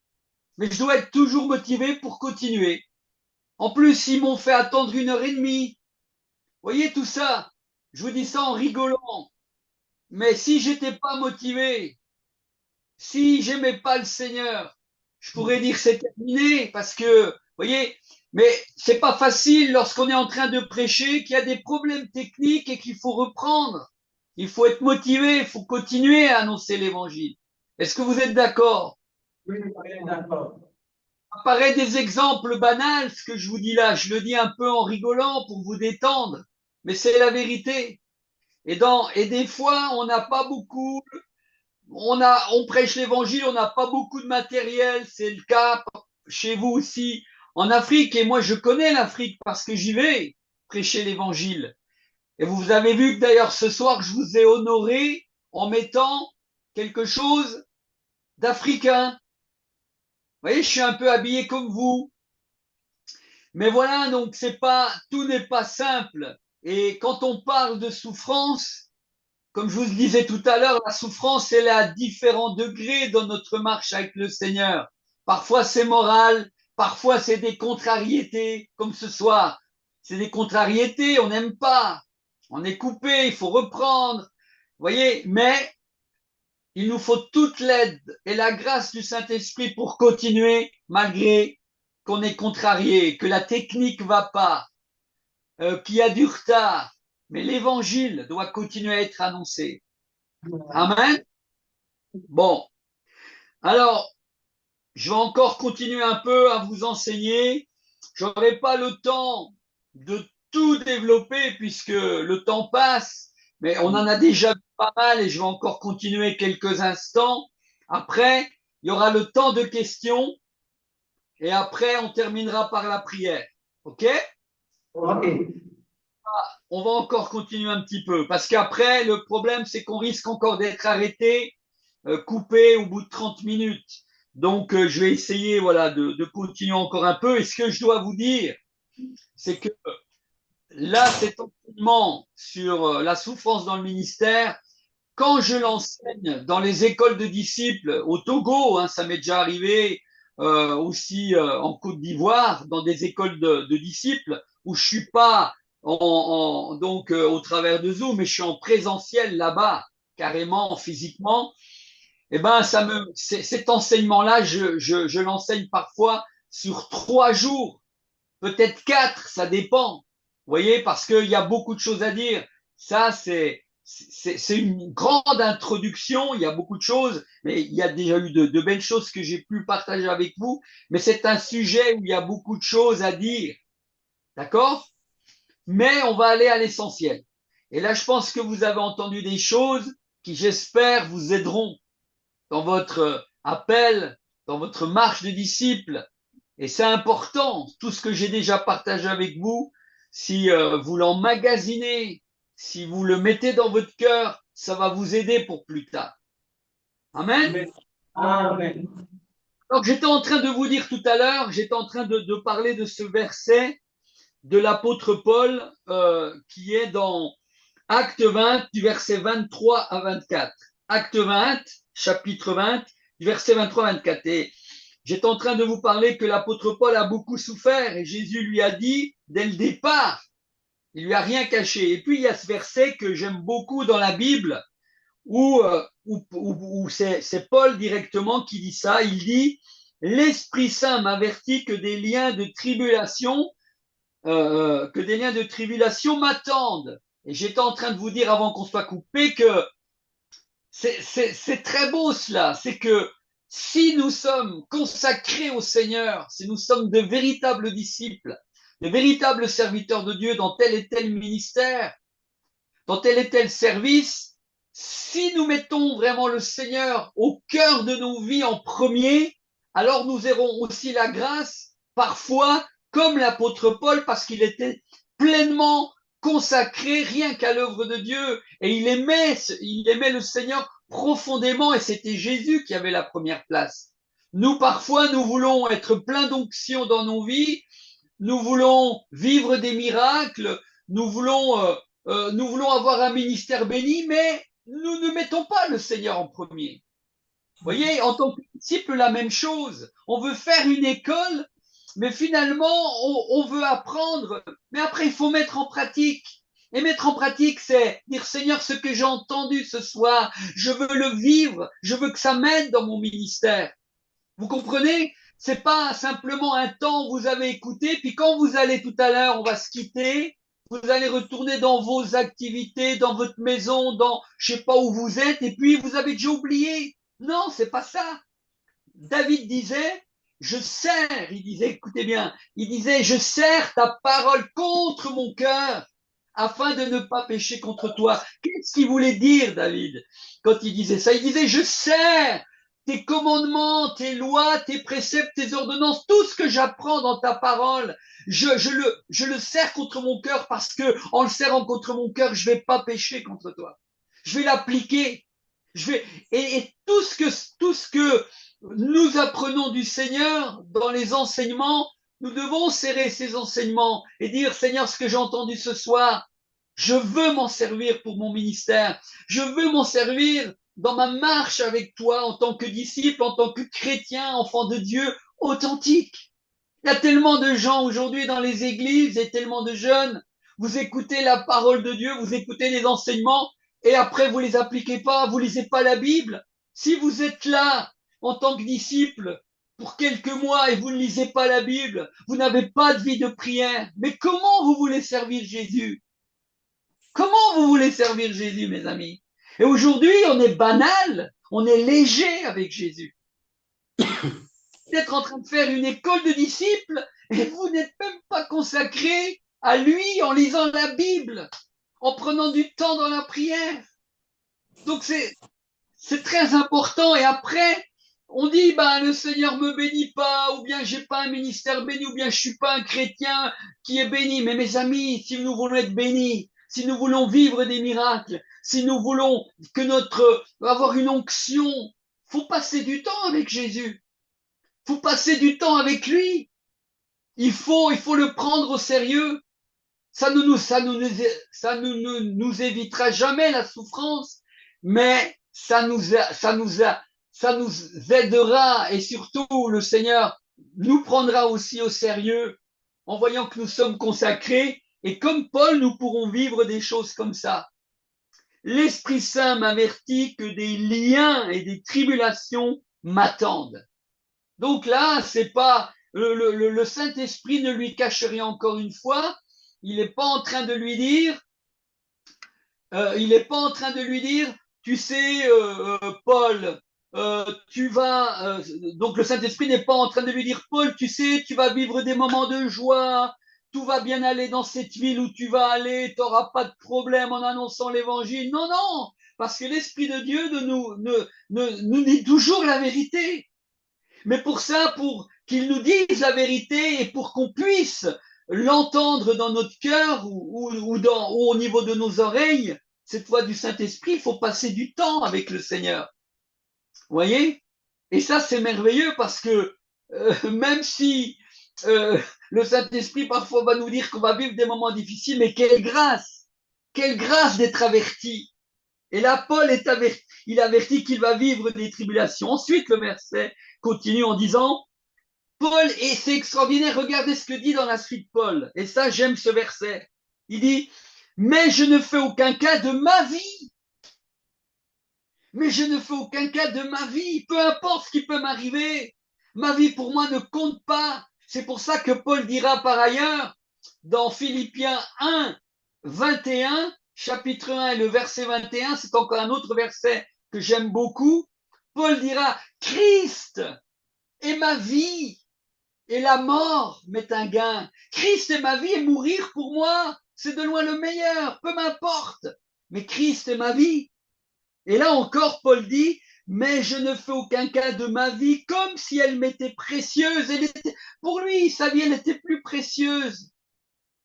Mais je dois être toujours motivé pour continuer. En plus, ils m'ont fait attendre 1 heure et demie. Vous voyez tout ça? Je vous dis ça en rigolant. Mais si j'étais pas motivé, si j'aimais pas le Seigneur, je pourrais dire c'est terminé parce que, vous voyez, mais c'est pas facile lorsqu'on est en train de prêcher, qu'il y a des problèmes techniques et qu'il faut reprendre. Il faut être motivé, il faut continuer à annoncer l'évangile. Est-ce que vous êtes d'accord? Oui, d'accord. Apparaît des exemples banals, ce que je vous dis là. Je le dis un peu en rigolant pour vous détendre, mais c'est la vérité. Et des fois, on n'a pas beaucoup, on prêche l'évangile, on n'a pas beaucoup de matériel. C'est le cas chez vous aussi en Afrique. Et moi, je connais l'Afrique parce que j'y vais prêcher l'évangile. Et vous avez vu que d'ailleurs ce soir, je vous ai honoré en mettant quelque chose d'africain. Vous voyez, je suis un peu habillé comme vous. Mais voilà, donc tout n'est pas simple. Et quand on parle de souffrance, comme je vous le disais tout à l'heure, la souffrance, elle est à différents degrés dans notre marche avec le Seigneur. Parfois, c'est moral, parfois, c'est des contrariétés, comme ce soir. C'est des contrariétés, on n'aime pas. On est coupé, il faut reprendre. Vous voyez, mais il nous faut toute l'aide et la grâce du Saint-Esprit pour continuer, malgré qu'on est contrarié, que la technique va pas, qu'il y a du retard. Mais l'évangile doit continuer à être annoncé. Amen. Bon, alors, je vais encore continuer un peu à vous enseigner. Je n'aurai pas le temps de tout développer puisque le temps passe, mais on en a déjà pas mal et je vais encore continuer quelques instants. Après, il y aura le temps de questions et après, on terminera par la prière. OK? Ok. On va encore continuer un petit peu parce qu'après, le problème, c'est qu'on risque encore d'être arrêté, coupé au bout de 30 minutes. Donc, je vais essayer voilà, de continuer encore un peu. Et ce que je dois vous dire, c'est que là, cet enseignement sur la souffrance dans le ministère, quand je l'enseigne dans les écoles de disciples au Togo, hein, ça m'est déjà arrivé, aussi en Côte d'Ivoire, dans des écoles de disciples, où je suis pas donc au travers de Zoom, mais je suis en présentiel là-bas, carrément, physiquement. Eh ben, cet enseignement-là, je l'enseigne parfois sur 3 jours, peut-être 4, ça dépend. Vous voyez, parce qu'il y a beaucoup de choses à dire. Ça, c'est une grande introduction. Il y a beaucoup de choses, mais il y a déjà eu de belles choses que j'ai pu partager avec vous. Mais c'est un sujet où il y a beaucoup de choses à dire. D'accord? Mais on va aller à l'essentiel. Et là, je pense que vous avez entendu des choses qui, j'espère, vous aideront dans votre appel, dans votre marche de disciple. Et c'est important, tout ce que j'ai déjà partagé avec vous, si vous l'emmagasinez, si vous le mettez dans votre cœur, ça va vous aider pour plus tard. Amen. Amen. Amen. Donc j'étais en train de vous dire tout à l'heure, j'étais en train de parler de ce verset de l'apôtre Paul qui est dans Acte 20, du verset 23 à 24. Acte 20, chapitre 20, du verset 23 à 24. Et j'étais en train de vous parler que l'apôtre Paul a beaucoup souffert et Jésus lui a dit dès le départ, il lui a rien caché. Et puis il y a ce verset que j'aime beaucoup dans la Bible où c'est Paul directement qui dit ça. Il dit l'Esprit Saint m'avertit que des liens de tribulation m'attendent. Et j'étais en train de vous dire avant qu'on soit coupé que c'est très beau cela. C'est que si nous sommes consacrés au Seigneur, si nous sommes de véritables disciples, de véritables serviteurs de Dieu dans tel et tel ministère, dans tel et tel service, si nous mettons vraiment le Seigneur au cœur de nos vies en premier, alors nous aurons aussi la grâce, parfois, comme l'apôtre Paul, parce qu'il était pleinement consacré rien qu'à l'œuvre de Dieu et il aimait le Seigneur profondément et c'était Jésus qui avait la première place. Nous, parfois, nous voulons être pleins d'onction dans nos vies, nous voulons vivre des miracles, nous voulons avoir un ministère béni, mais nous ne mettons pas le Seigneur en premier. Vous voyez, en tant que disciple, la même chose. On veut faire une école, mais finalement, on veut apprendre, mais après, il faut mettre en pratique. Et mettre en pratique, c'est dire, Seigneur, ce que j'ai entendu ce soir, je veux le vivre, je veux que ça m'aide dans mon ministère. Vous comprenez? C'est pas simplement un temps où vous avez écouté, puis quand vous allez tout à l'heure, on va se quitter, vous allez retourner dans vos activités, dans votre maison, dans je sais pas où vous êtes, et puis vous avez déjà oublié. Non, c'est pas ça. David disait, je serre, il disait, écoutez bien, il disait, je serre ta parole contre mon cœur afin de ne pas pécher contre toi. Qu'est-ce qu'il voulait dire, David, quand il disait ça? Il disait, je serre tes commandements, tes lois, tes préceptes, tes ordonnances, tout ce que j'apprends dans ta parole, je le serre contre mon cœur parce que en le serrant contre mon cœur, je vais pas pécher contre toi. Je vais l'appliquer. Et tout ce que nous apprenons du Seigneur dans les enseignements, nous devons serrer ces enseignements et dire, Seigneur, ce que j'ai entendu ce soir, je veux m'en servir pour mon ministère. Je veux m'en servir dans ma marche avec toi en tant que disciple, en tant que chrétien, enfant de Dieu authentique. Il y a tellement de gens aujourd'hui dans les églises et tellement de jeunes. Vous écoutez la parole de Dieu, vous écoutez les enseignements et après vous les appliquez pas, vous lisez pas la Bible. Si vous êtes là en tant que disciple pour quelques mois et vous ne lisez pas la Bible, vous n'avez pas de vie de prière. Mais comment vous voulez servir Jésus? Comment vous voulez servir Jésus, mes amis? Et aujourd'hui, on est banal, on est léger avec Jésus. Vous êtes en train de faire une école de disciples et vous n'êtes même pas consacré à lui en lisant la Bible, en prenant du temps dans la prière. Donc c'est très important. Et après, on dit, ben, le Seigneur me bénit pas, ou bien j'ai pas un ministère béni, ou bien je suis pas un chrétien qui est béni. Mais mes amis, si nous voulons être bénis, si nous voulons vivre des miracles, si nous voulons avoir une onction, faut passer du temps avec Jésus. Faut passer du temps avec lui. Il faut le prendre au sérieux. Ça ne nous évitera jamais la souffrance, mais ça nous ça nous aidera et surtout le Seigneur nous prendra aussi au sérieux en voyant que nous sommes consacrés et comme Paul, nous pourrons vivre des choses comme ça. L'Esprit Saint m'avertit que des liens et des tribulations m'attendent. Donc là, c'est pas le Saint-Esprit ne lui cache rien encore une fois. Il n'est pas en train de lui dire, il n'est pas en train de lui dire, tu sais, Paul, tu vas. Donc le Saint-Esprit n'est pas en train de lui dire, Paul, tu sais, tu vas vivre des moments de joie, tout va bien aller dans cette ville où tu vas aller, tu n'auras pas de problème en annonçant l'Évangile. Non, non, parce que l'Esprit de Dieu nous dit toujours la vérité. Mais pour ça, pour qu'il nous dise la vérité et pour qu'on puisse l'entendre dans notre cœur ou au niveau de nos oreilles, cette voix du Saint-Esprit, il faut passer du temps avec le Seigneur. Vous voyez? Et ça, c'est merveilleux parce que même si le Saint-Esprit parfois va nous dire qu'on va vivre des moments difficiles, mais quelle grâce d'être averti. Et là, Paul est averti, il avertit qu'il va vivre des tribulations. Ensuite, le verset continue en disant, Paul, et c'est extraordinaire, regardez ce que dit dans la suite Paul. Et ça, j'aime ce verset. Il dit, mais je ne fais aucun cas de ma vie. Mais je ne fais aucun cas de ma vie. Peu importe ce qui peut m'arriver. Ma vie pour moi ne compte pas. C'est pour ça que Paul dira par ailleurs, dans Philippiens 1, 21, chapitre 1 et le verset 21, c'est encore un autre verset que j'aime beaucoup. Paul dira, Christ est ma vie et la mort m'est un gain. Christ est ma vie et mourir pour moi, c'est de loin le meilleur, peu m'importe. Mais Christ est ma vie. Et là encore, Paul dit, mais je ne fais aucun cas de ma vie comme si elle m'était précieuse. Pour lui, sa vie, elle était plus précieuse.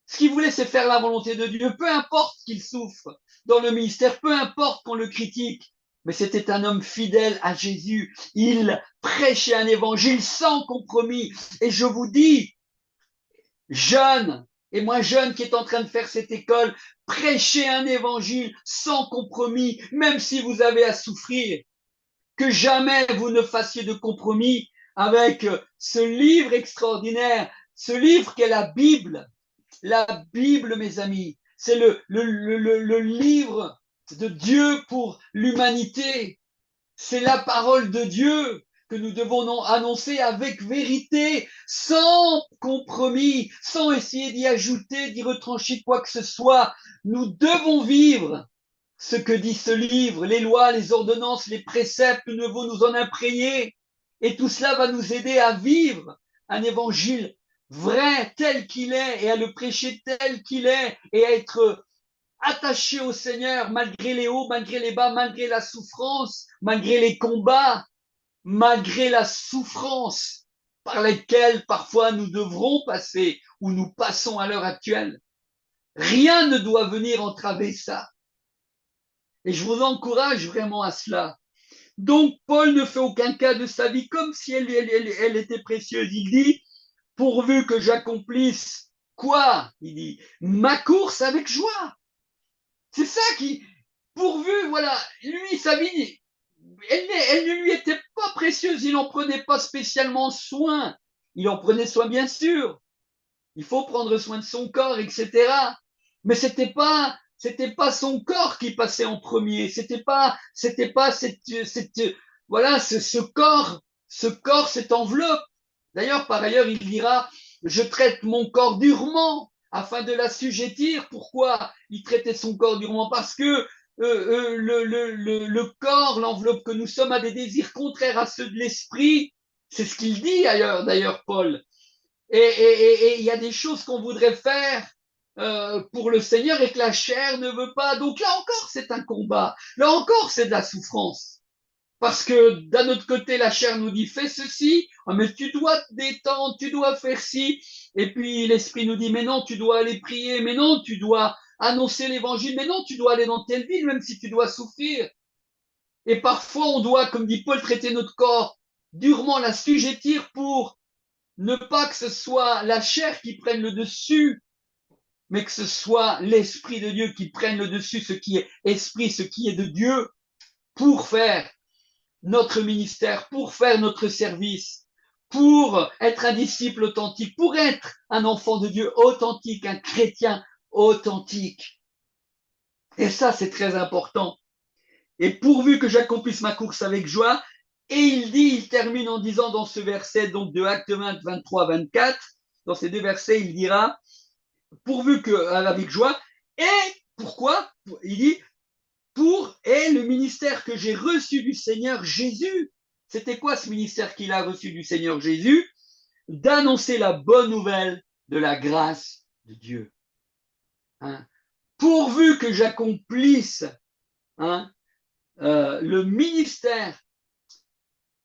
Ce qu'il voulait, c'est faire la volonté de Dieu, peu importe qu'il souffre dans le ministère, peu importe qu'on le critique. Mais c'était un homme fidèle à Jésus. Il prêchait un évangile sans compromis. Et je vous dis, jeune, et moi jeune qui est en train de faire cette école, prêchez un évangile sans compromis, même si vous avez à souffrir. Que jamais vous ne fassiez de compromis avec ce livre extraordinaire, ce livre qu'est la Bible. La Bible, mes amis, c'est le livre de Dieu pour l'humanité. C'est la parole de Dieu que nous devons annoncer avec vérité, sans compromis, sans essayer d'y ajouter, d'y retrancher quoi que ce soit. Nous devons vivre ce que dit ce livre, les lois, les ordonnances, les préceptes, nous devons nous en imprégner. Et tout cela va nous aider à vivre un évangile vrai tel qu'il est et à le prêcher tel qu'il est et à être attaché au Seigneur malgré les hauts, malgré les bas, malgré la souffrance, malgré les combats, malgré la souffrance par lesquelles parfois nous devrons passer ou nous passons à l'heure actuelle. Rien ne doit venir entraver ça. Et je vous encourage vraiment à cela. Donc, Paul ne fait aucun cas de sa vie comme si elle était précieuse. Il dit, pourvu que j'accomplisse quoi? Il dit, ma course avec joie. C'est ça qui, pourvu, voilà, lui, sa vie, elle ne lui était pas précieuse, il n'en prenait pas spécialement soin. Il en prenait soin, bien sûr. Il faut prendre soin de son corps, etc. Mais c'était pas son corps qui passait en premier. C'était pas voilà, ce corps, cette enveloppe. D'ailleurs, par ailleurs, il dira, je traite mon corps durement afin de l'assujettir. Pourquoi il traitait son corps durement? Parce que le corps, l'enveloppe que nous sommes, a des désirs contraires à ceux de l'esprit. C'est ce qu'il dit d'ailleurs, Paul. Et il y a des choses qu'on voudrait faire pour le Seigneur et que la chair ne veut pas. Donc là encore, c'est un combat. Là encore, c'est de la souffrance. Parce que d'un autre côté, la chair nous dit fais ceci, oh, mais tu dois te détendre, tu dois faire ci. Et puis l'esprit nous dit mais non, tu dois aller prier, mais non, tu dois annoncer l'évangile, mais non, tu dois aller dans telle ville, même si tu dois souffrir. Et parfois, on doit, comme dit Paul, traiter notre corps durement, l'assujettir pour ne pas que ce soit la chair qui prenne le dessus, mais que ce soit l'Esprit de Dieu qui prenne le dessus, ce qui est esprit, ce qui est de Dieu, pour faire notre ministère, pour faire notre service, pour être un disciple authentique, pour être un enfant de Dieu authentique, un chrétien authentique. Et ça, c'est très important. Et pourvu que j'accomplisse ma course avec joie, et il termine en disant dans ce verset, donc de Acte 20, 23, 24, dans ces deux versets, il dira, pourvu que, avec joie, et pourquoi? Il dit, et le ministère que j'ai reçu du Seigneur Jésus. C'était quoi ce ministère qu'il a reçu du Seigneur Jésus? D'annoncer la bonne nouvelle de la grâce de Dieu. Hein? Pourvu que j'accomplisse le ministère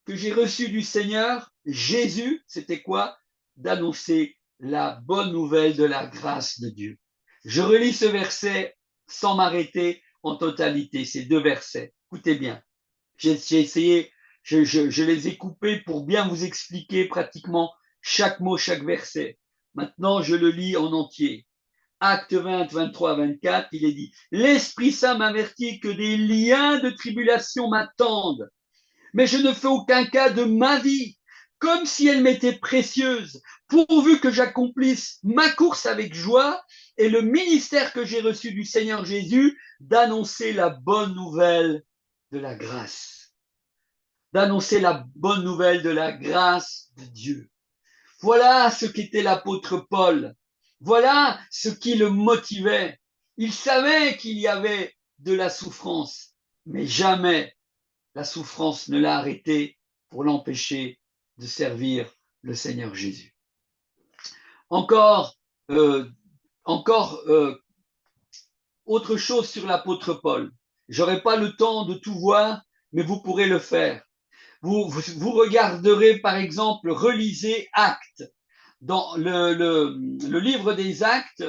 que j'ai reçu du Seigneur Jésus, c'était quoi? D'annoncer la bonne nouvelle de la grâce de Dieu. Je relis ce verset sans m'arrêter en totalité, ces deux versets. Écoutez bien. J'ai essayé, je les ai coupés pour bien vous expliquer pratiquement chaque mot, chaque verset. Maintenant, je le lis en entier. Acte 20, 23, 24, il est dit, l'Esprit Saint m'avertit que des liens de tribulation m'attendent, mais je ne fais aucun cas de ma vie, comme si elle m'était précieuse, pourvu que j'accomplisse ma course avec joie et le ministère que j'ai reçu du Seigneur Jésus d'annoncer la bonne nouvelle de la grâce. D'annoncer la bonne nouvelle de la grâce de Dieu. Voilà ce qu'était l'apôtre Paul. Voilà ce qui le motivait. Il savait qu'il y avait de la souffrance, mais jamais la souffrance ne l'a arrêté pour l'empêcher de servir le Seigneur Jésus. Encore, euh, encore autre chose sur l'apôtre Paul. J'aurai pas le temps de tout voir, mais vous pourrez le faire. Vous regarderez, par exemple, relisez Actes. Dans le livre des Actes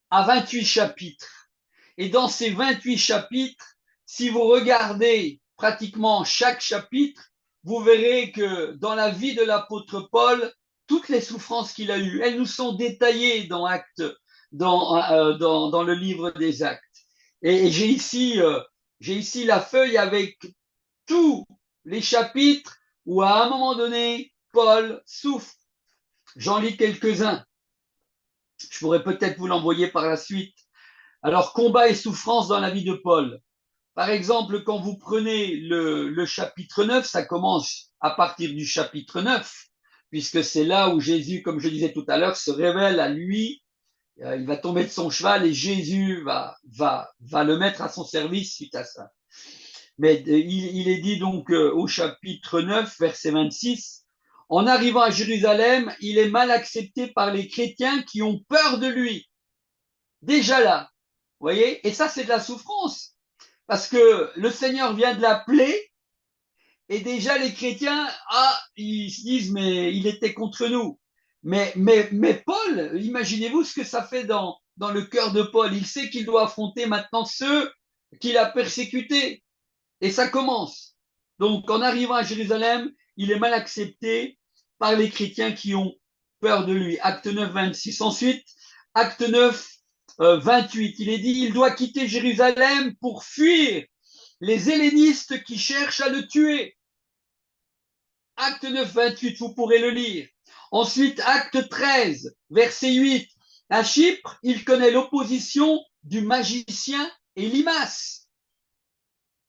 a 28 chapitres. Et dans ces 28 chapitres, si vous regardez pratiquement chaque chapitre, vous verrez que dans la vie de l'apôtre Paul, toutes les souffrances qu'il a eues, elles nous sont détaillées dans Actes, dans le livre des Actes. Et j'ai ici la feuille avec tous les chapitres où à un moment donné, Paul souffre. J'en lis quelques-uns. Je pourrais peut-être vous l'envoyer par la suite. Alors, combat et souffrance dans la vie de Paul. Par exemple, quand vous prenez le chapitre 9, ça commence à partir du chapitre 9, puisque c'est là où Jésus, comme je disais tout à l'heure, se révèle à lui. Il va tomber de son cheval et Jésus va le mettre à son service suite à ça. Mais il est dit donc au chapitre 9, verset 26, en arrivant à Jérusalem, il est mal accepté par les chrétiens qui ont peur de lui. Déjà là, vous voyez, et ça c'est de la souffrance, parce que le Seigneur vient de l'appeler, et déjà les chrétiens, ils se disent, mais il était contre nous. Mais Paul, imaginez-vous ce que ça fait dans le cœur de Paul. Il sait qu'il doit affronter maintenant ceux qu'il a persécutés. Et ça commence. Donc, en arrivant à Jérusalem, il est mal accepté par les chrétiens qui ont peur de lui. Acte 9, 26. Ensuite, acte 9, 28. Il est dit, il doit quitter Jérusalem pour fuir les hellénistes qui cherchent à le tuer. Acte 9, 28, vous pourrez le lire. Ensuite, acte 13, verset 8. À Chypre, il connaît l'opposition du magicien Élimas.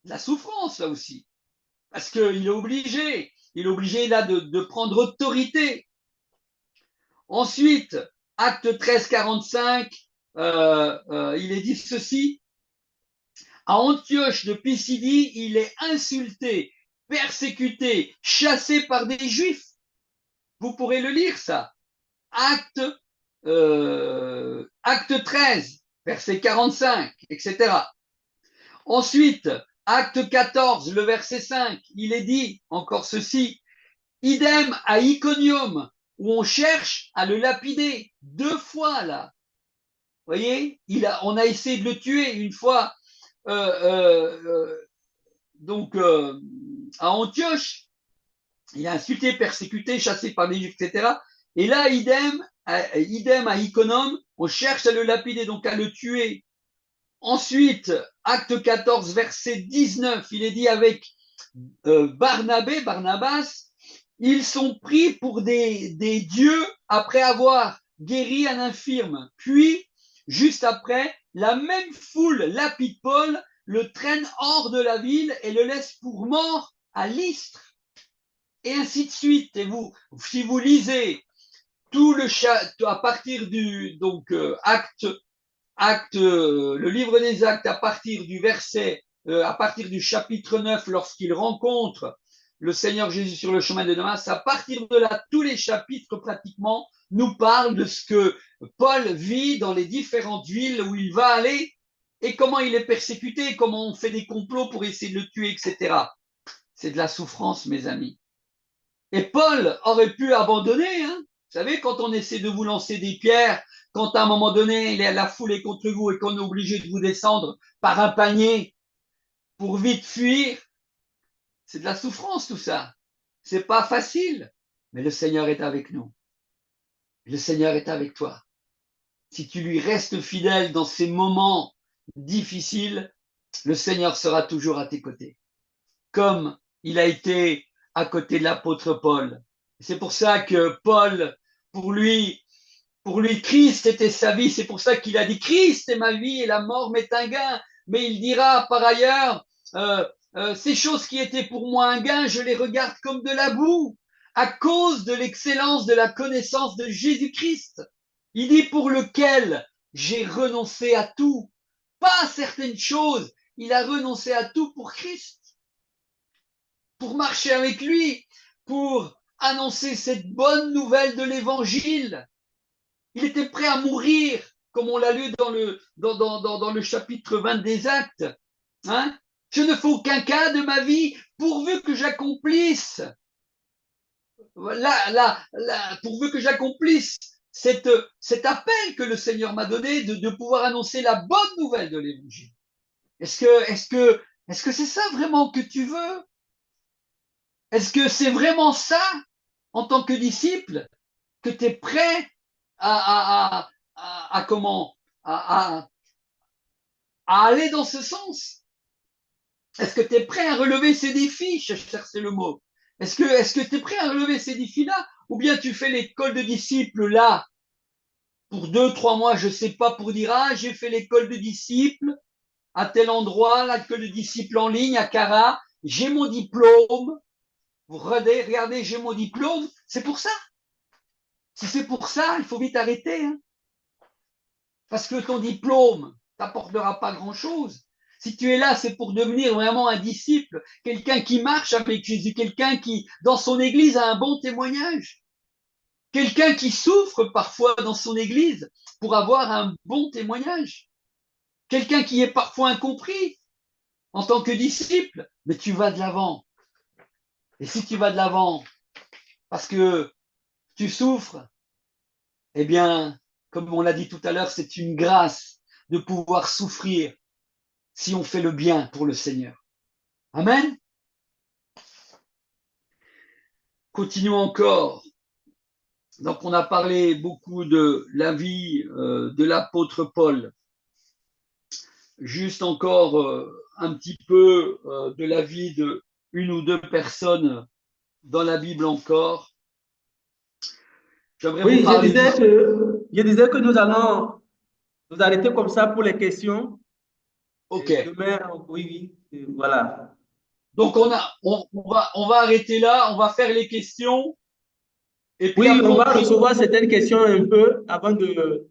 La souffrance, là aussi. Parce qu'il est obligé là de prendre autorité. Ensuite, acte 13, 45, il est dit ceci. À Antioche de Pisidie, il est insulté, persécuté, chassé par des Juifs. Vous pourrez le lire, ça. Acte 13, verset 45, etc. Ensuite, acte 14, le verset 5, il est dit encore ceci. Idem à Iconium, où on cherche à le lapider 2 fois, là. Vous voyez, on a essayé de le tuer une fois, donc à Antioche. Il a insulté, persécuté, chassé par les Juifs, etc. Et là, idem à Iconium, on cherche à le lapider, donc à le tuer. Ensuite, acte 14, verset 19, il est dit avec Barnabas, ils sont pris pour des dieux après avoir guéri un infirme. Puis, juste après, la même foule lapide Paul, le traîne hors de la ville et le laisse pour mort à Lystre. Et ainsi de suite. Et vous, si vous lisez tout le à partir du donc le livre des actes à partir du verset, à partir du chapitre 9, lorsqu'il rencontre le Seigneur Jésus sur le chemin de Damas, à partir de là, tous les chapitres pratiquement nous parlent de ce que Paul vit dans les différentes villes où il va aller et comment il est persécuté, comment on fait des complots pour essayer de le tuer, etc. C'est de la souffrance, mes amis. Et Paul aurait pu abandonner. Hein. Vous savez, quand on essaie de vous lancer des pierres, quand à un moment donné, la foule est contre vous et qu'on est obligé de vous descendre par un panier pour vite fuir, c'est de la souffrance tout ça. C'est pas facile. Mais le Seigneur est avec nous. Le Seigneur est avec toi. Si tu lui restes fidèle dans ces moments difficiles, le Seigneur sera toujours à tes côtés. Comme il a été à côté de l'apôtre Paul. C'est pour ça que Paul, pour lui, Christ était sa vie. C'est pour ça qu'il a dit Christ est ma vie et la mort m'est un gain. Mais il dira par ailleurs, ces choses qui étaient pour moi un gain, je les regarde comme de la boue à cause de l'excellence de la connaissance de Jésus-Christ. Il dit pour lequel j'ai renoncé à tout, pas à certaines choses. Il a renoncé à tout pour Christ, pour marcher avec lui, pour annoncer cette bonne nouvelle de l'évangile. Il était prêt à mourir, comme on l'a lu dans le chapitre 20 des Actes. Hein. Je ne fais aucun cas de ma vie pourvu que j'accomplisse pourvu que j'accomplisse cet appel que le Seigneur m'a donné de pouvoir annoncer la bonne nouvelle de l'évangile. Est-ce que c'est ça vraiment que tu veux? Est-ce que c'est vraiment ça, en tant que disciple, que tu es prêt à comment à aller dans ce sens? Est-ce que tu es prêt à relever ces défis? Je cherchais le mot. Est-ce que tu es prêt à relever ces défis-là? Ou bien tu fais l'école de disciples là, pour 2, 3 mois, je ne sais pas, pour dire, ah, j'ai fait l'école de disciples à tel endroit, l'école de disciples en ligne à Cara, j'ai mon diplôme. Vous regardez, j'ai mon diplôme. C'est pour ça. Si c'est pour ça, il faut vite arrêter. Hein. Parce que ton diplôme t'apportera pas grand-chose. Si tu es là, c'est pour devenir vraiment un disciple, quelqu'un qui marche avec Jésus, quelqu'un qui, dans son église, a un bon témoignage. Quelqu'un qui souffre parfois dans son église pour avoir un bon témoignage. Quelqu'un qui est parfois incompris en tant que disciple, mais tu vas de l'avant. Et si tu vas de l'avant parce que tu souffres, eh bien, comme on l'a dit tout à l'heure, c'est une grâce de pouvoir souffrir si on fait le bien pour le Seigneur. Amen. Continuons encore. Donc, on a parlé beaucoup de la vie de l'apôtre Paul. Juste encore un petit peu de la vie de une ou deux personnes dans la Bible encore. J'aimerais vous parler je disais que nous allons nous arrêter comme ça pour les questions. Ok. Demain, oui, voilà. Donc, on va arrêter là, on va faire les questions. Et puis oui, après, on va recevoir certaines questions un peu avant de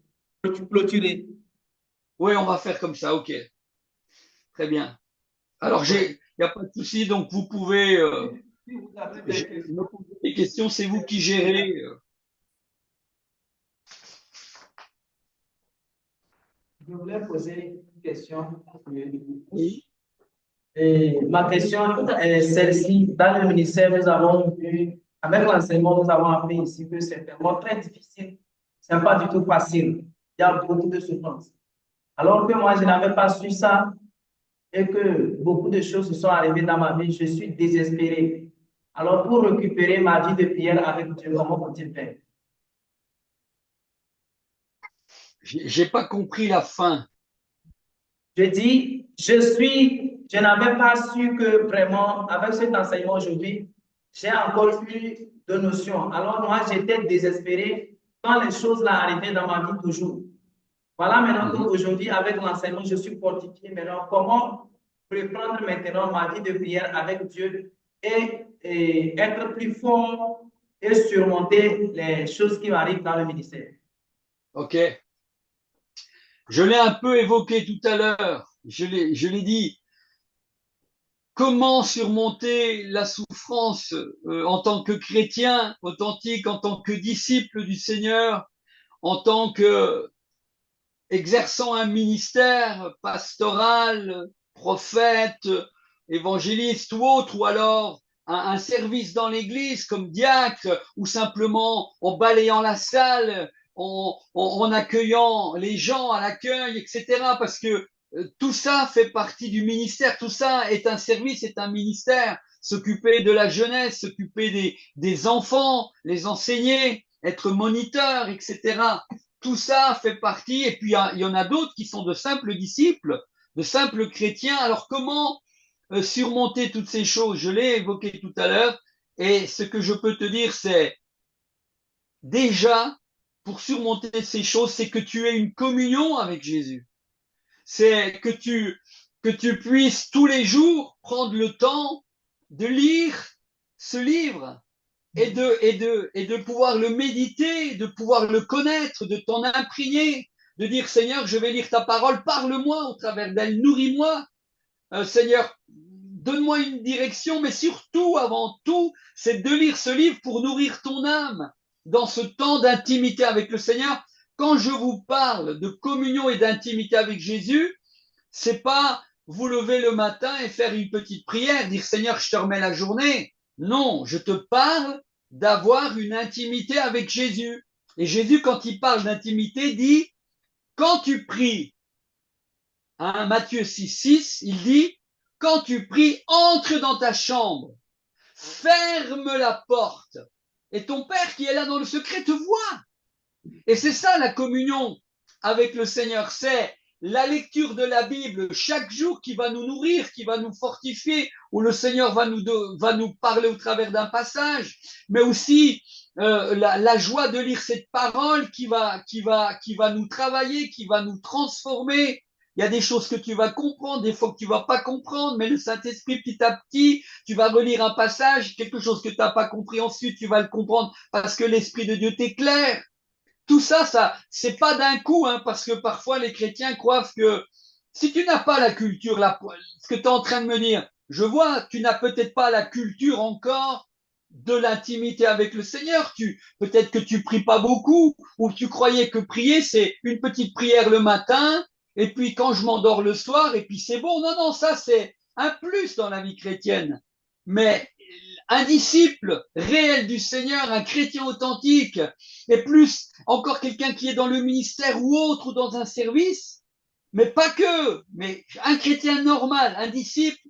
clôturer. Oui, on va faire comme ça, ok. Très bien. Alors, il n'y a pas de souci, donc vous pouvez si vous avez des questions, me poser des questions, c'est vous qui gérez. Je voulais poser une question. Oui. Et ma question est celle-ci. Dans le ministère, nous avons vu, avec l'enseignement, nous avons appris ici que c'est vraiment très difficile. Ce n'est pas du tout facile. Il y a beaucoup de souffrance. Alors que moi, je n'avais pas su ça et que beaucoup de choses se sont arrivées dans ma vie, je suis désespéré. Alors, pour récupérer ma vie de prière avec Dieu, comment faut-il faire? J'ai pas compris la fin. Je dis, je suis je n'avais pas su que vraiment, avec cet enseignement aujourd'hui, j'ai encore plus de notions. Alors moi, j'étais désespéré quand les choses là arrivaient dans ma vie toujours. Voilà maintenant qu'aujourd'hui, avec l'enseignement, je suis fortifié maintenant. Comment reprendre maintenant ma vie de prière avec Dieu et être plus fort et surmonter les choses qui m'arrivent dans le ministère. Ok. Je l'ai un peu évoqué tout à l'heure. Je l'ai dit. Comment surmonter la souffrance en tant que chrétien authentique, en tant que disciple du Seigneur, en tant que exerçant un ministère pastoral, prophète, évangéliste ou autre, ou alors un service dans l'église comme diacre, ou simplement en balayant la salle, en accueillant les gens à l'accueil, etc. Parce que tout ça fait partie du ministère, tout ça est un service, est un ministère. S'occuper de la jeunesse, s'occuper des enfants, les enseigner, être moniteur, etc. Tout ça fait partie, et puis il y en a d'autres qui sont de simples disciples, de simples chrétiens. Alors comment surmonter toutes ces choses? Je l'ai évoqué tout à l'heure, et ce que je peux te dire, c'est déjà, pour surmonter ces choses, c'est que tu aies une communion avec Jésus. C'est que tu puisses tous les jours prendre le temps de lire ce livre et de pouvoir le méditer, de pouvoir le connaître, de t'en imprégner, de dire Seigneur, je vais lire ta parole, parle-moi au travers d'elle, nourris-moi. Seigneur, donne-moi une direction, mais surtout, avant tout, c'est de lire ce livre pour nourrir ton âme dans ce temps d'intimité avec le Seigneur. Quand je vous parle de communion et d'intimité avec Jésus, c'est pas vous lever le matin et faire une petite prière, dire Seigneur, je te remets la journée. Non, je te parle d'avoir une intimité avec Jésus. Et Jésus, quand il parle d'intimité, dit, quand tu pries, hein, Matthieu 6, il dit, quand tu pries, entre dans ta chambre, ferme la porte, et ton Père qui est là dans le secret te voit. Et c'est ça la communion avec le Seigneur, c'est la lecture de la Bible chaque jour qui va nous nourrir, qui va nous fortifier, où le Seigneur va nous parler au travers d'un passage, mais aussi la joie de lire cette parole qui va nous travailler, qui va nous transformer. Il y a des choses que tu vas comprendre, des fois que tu vas pas comprendre, mais le Saint-Esprit, petit à petit, tu vas relire un passage, quelque chose que tu n'as pas compris ensuite, tu vas le comprendre parce que l'Esprit de Dieu t'éclaire. Tout ça, c'est pas d'un coup, hein, parce que parfois les chrétiens croient que si tu n'as pas la culture, ce que tu es en train de me dire, je vois, tu n'as peut-être pas la culture encore de l'intimité avec le Seigneur. Peut-être que tu pries pas beaucoup, ou tu croyais que prier, c'est une petite prière le matin, et puis quand je m'endors le soir, et puis c'est bon. Non, non, ça c'est un plus dans la vie chrétienne. Mais un disciple réel du Seigneur, un chrétien authentique, et plus encore quelqu'un qui est dans le ministère ou autre, ou dans un service, mais pas que, mais un chrétien normal, un disciple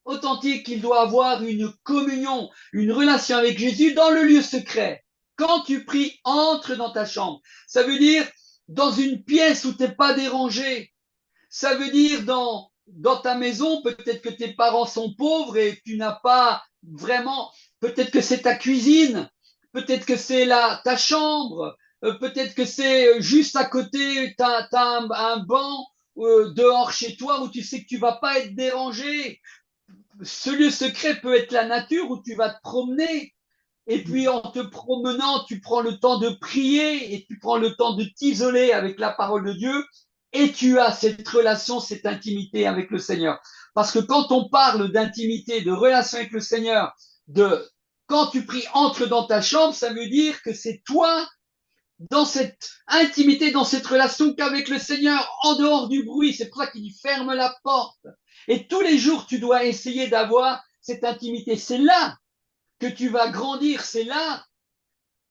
authentique, il doit avoir une communion, une relation avec Jésus dans le lieu secret. Quand tu pries, entre dans ta chambre. Ça veut dire dans une pièce où tu n'es pas dérangé. Ça veut dire dans ta maison, peut-être que tes parents sont pauvres et tu n'as pas vraiment, peut-être que c'est ta cuisine, peut-être que c'est ta chambre, peut-être que c'est juste à côté, tu as un banc dehors chez toi où tu sais que tu vas pas être dérangé. Ce lieu secret peut être la nature où tu vas te promener. Et puis en te promenant, tu prends le temps de prier et tu prends le temps de t'isoler avec la parole de Dieu et tu as cette relation, cette intimité avec le Seigneur. Parce que quand on parle d'intimité, de relation avec le Seigneur, quand tu pries, entre dans ta chambre, ça veut dire que c'est toi dans cette intimité, dans cette relation qu'avec le Seigneur, en dehors du bruit. C'est pour ça qu'il dit ferme la porte. Et tous les jours, tu dois essayer d'avoir cette intimité. C'est là que tu vas grandir, c'est là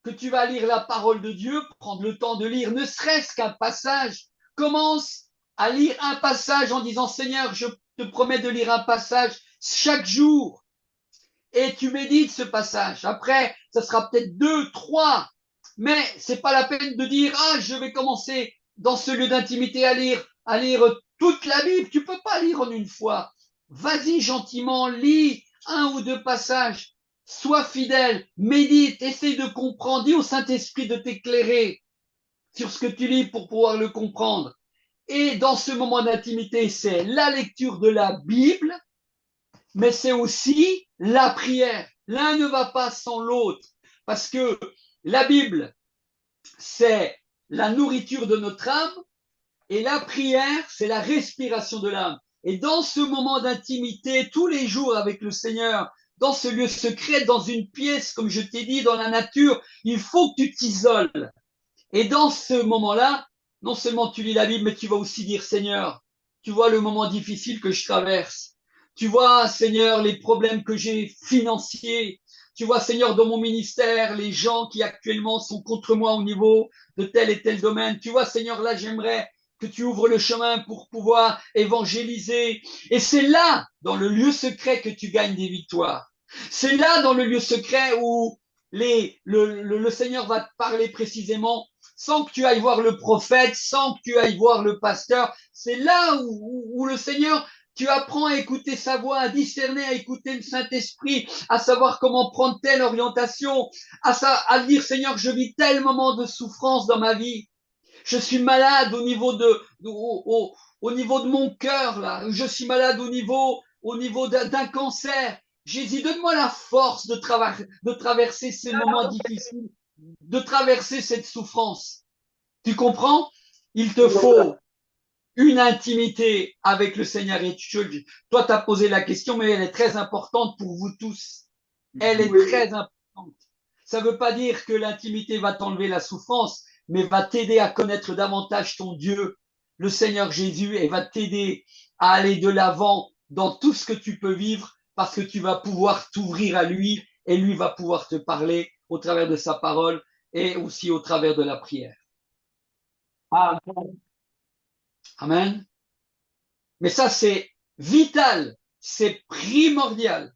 que tu vas lire la parole de Dieu, prendre le temps de lire, ne serait-ce qu'un passage. Commence à lire un passage en disant Seigneur, je te promets de lire un passage chaque jour. Et tu médites ce passage. Après, ça sera peut-être 2, 3. Mais c'est pas la peine de dire ah, je vais commencer dans ce lieu d'intimité à lire toute la Bible. Tu peux pas lire en une fois. vas-y gentiment, lis un ou deux passages, sois fidèle, médite, essaie de comprendre, dis au Saint-Esprit de t'éclairer sur ce que tu lis pour pouvoir le comprendre. Et dans ce moment d'intimité, c'est la lecture de la Bible, mais c'est aussi la prière. L'un ne va pas sans l'autre, parce que la Bible, c'est la nourriture de notre âme, et la prière, c'est la respiration de l'âme. Et dans ce moment d'intimité, tous les jours avec le Seigneur, dans ce lieu secret, dans une pièce, comme je t'ai dit, dans la nature, il faut que tu t'isoles. Et dans ce moment-là, non seulement tu lis la Bible, mais tu vas aussi dire, Seigneur, tu vois le moment difficile que je traverse. Tu vois, Seigneur, les problèmes que j'ai financiers. Tu vois, Seigneur, dans mon ministère, les gens qui actuellement sont contre moi au niveau de tel et tel domaine. Tu vois, Seigneur, là, j'aimerais que tu ouvres le chemin pour pouvoir évangéliser. Et c'est là, dans le lieu secret, que tu gagnes des victoires. C'est là, dans le lieu secret, où le Seigneur va te parler précisément sans que tu ailles voir le prophète, sans que tu ailles voir le pasteur. C'est là où le Seigneur, tu apprends à écouter sa voix, à discerner, à écouter le Saint-Esprit, à savoir comment prendre telle orientation, à dire, Seigneur, je vis tel moment de souffrance dans ma vie. Je suis malade au niveau de mon cœur, là. Je suis malade au niveau d'un cancer. Jésus, donne-moi la force de traverser ces moments difficiles, de traverser cette souffrance. Tu comprends? Il te faut une intimité avec le Seigneur. Et toi, tu as posé la question, mais elle est très importante pour vous tous. Elle est très importante. Ça ne veut pas dire que l'intimité va t'enlever la souffrance, mais va t'aider à connaître davantage ton Dieu, le Seigneur Jésus, et va t'aider à aller de l'avant dans tout ce que tu peux vivre, parce que tu vas pouvoir t'ouvrir à lui, et lui va pouvoir te parler au travers de sa parole et aussi au travers de la prière. Ah, Amen. Mais ça, c'est vital, c'est primordial.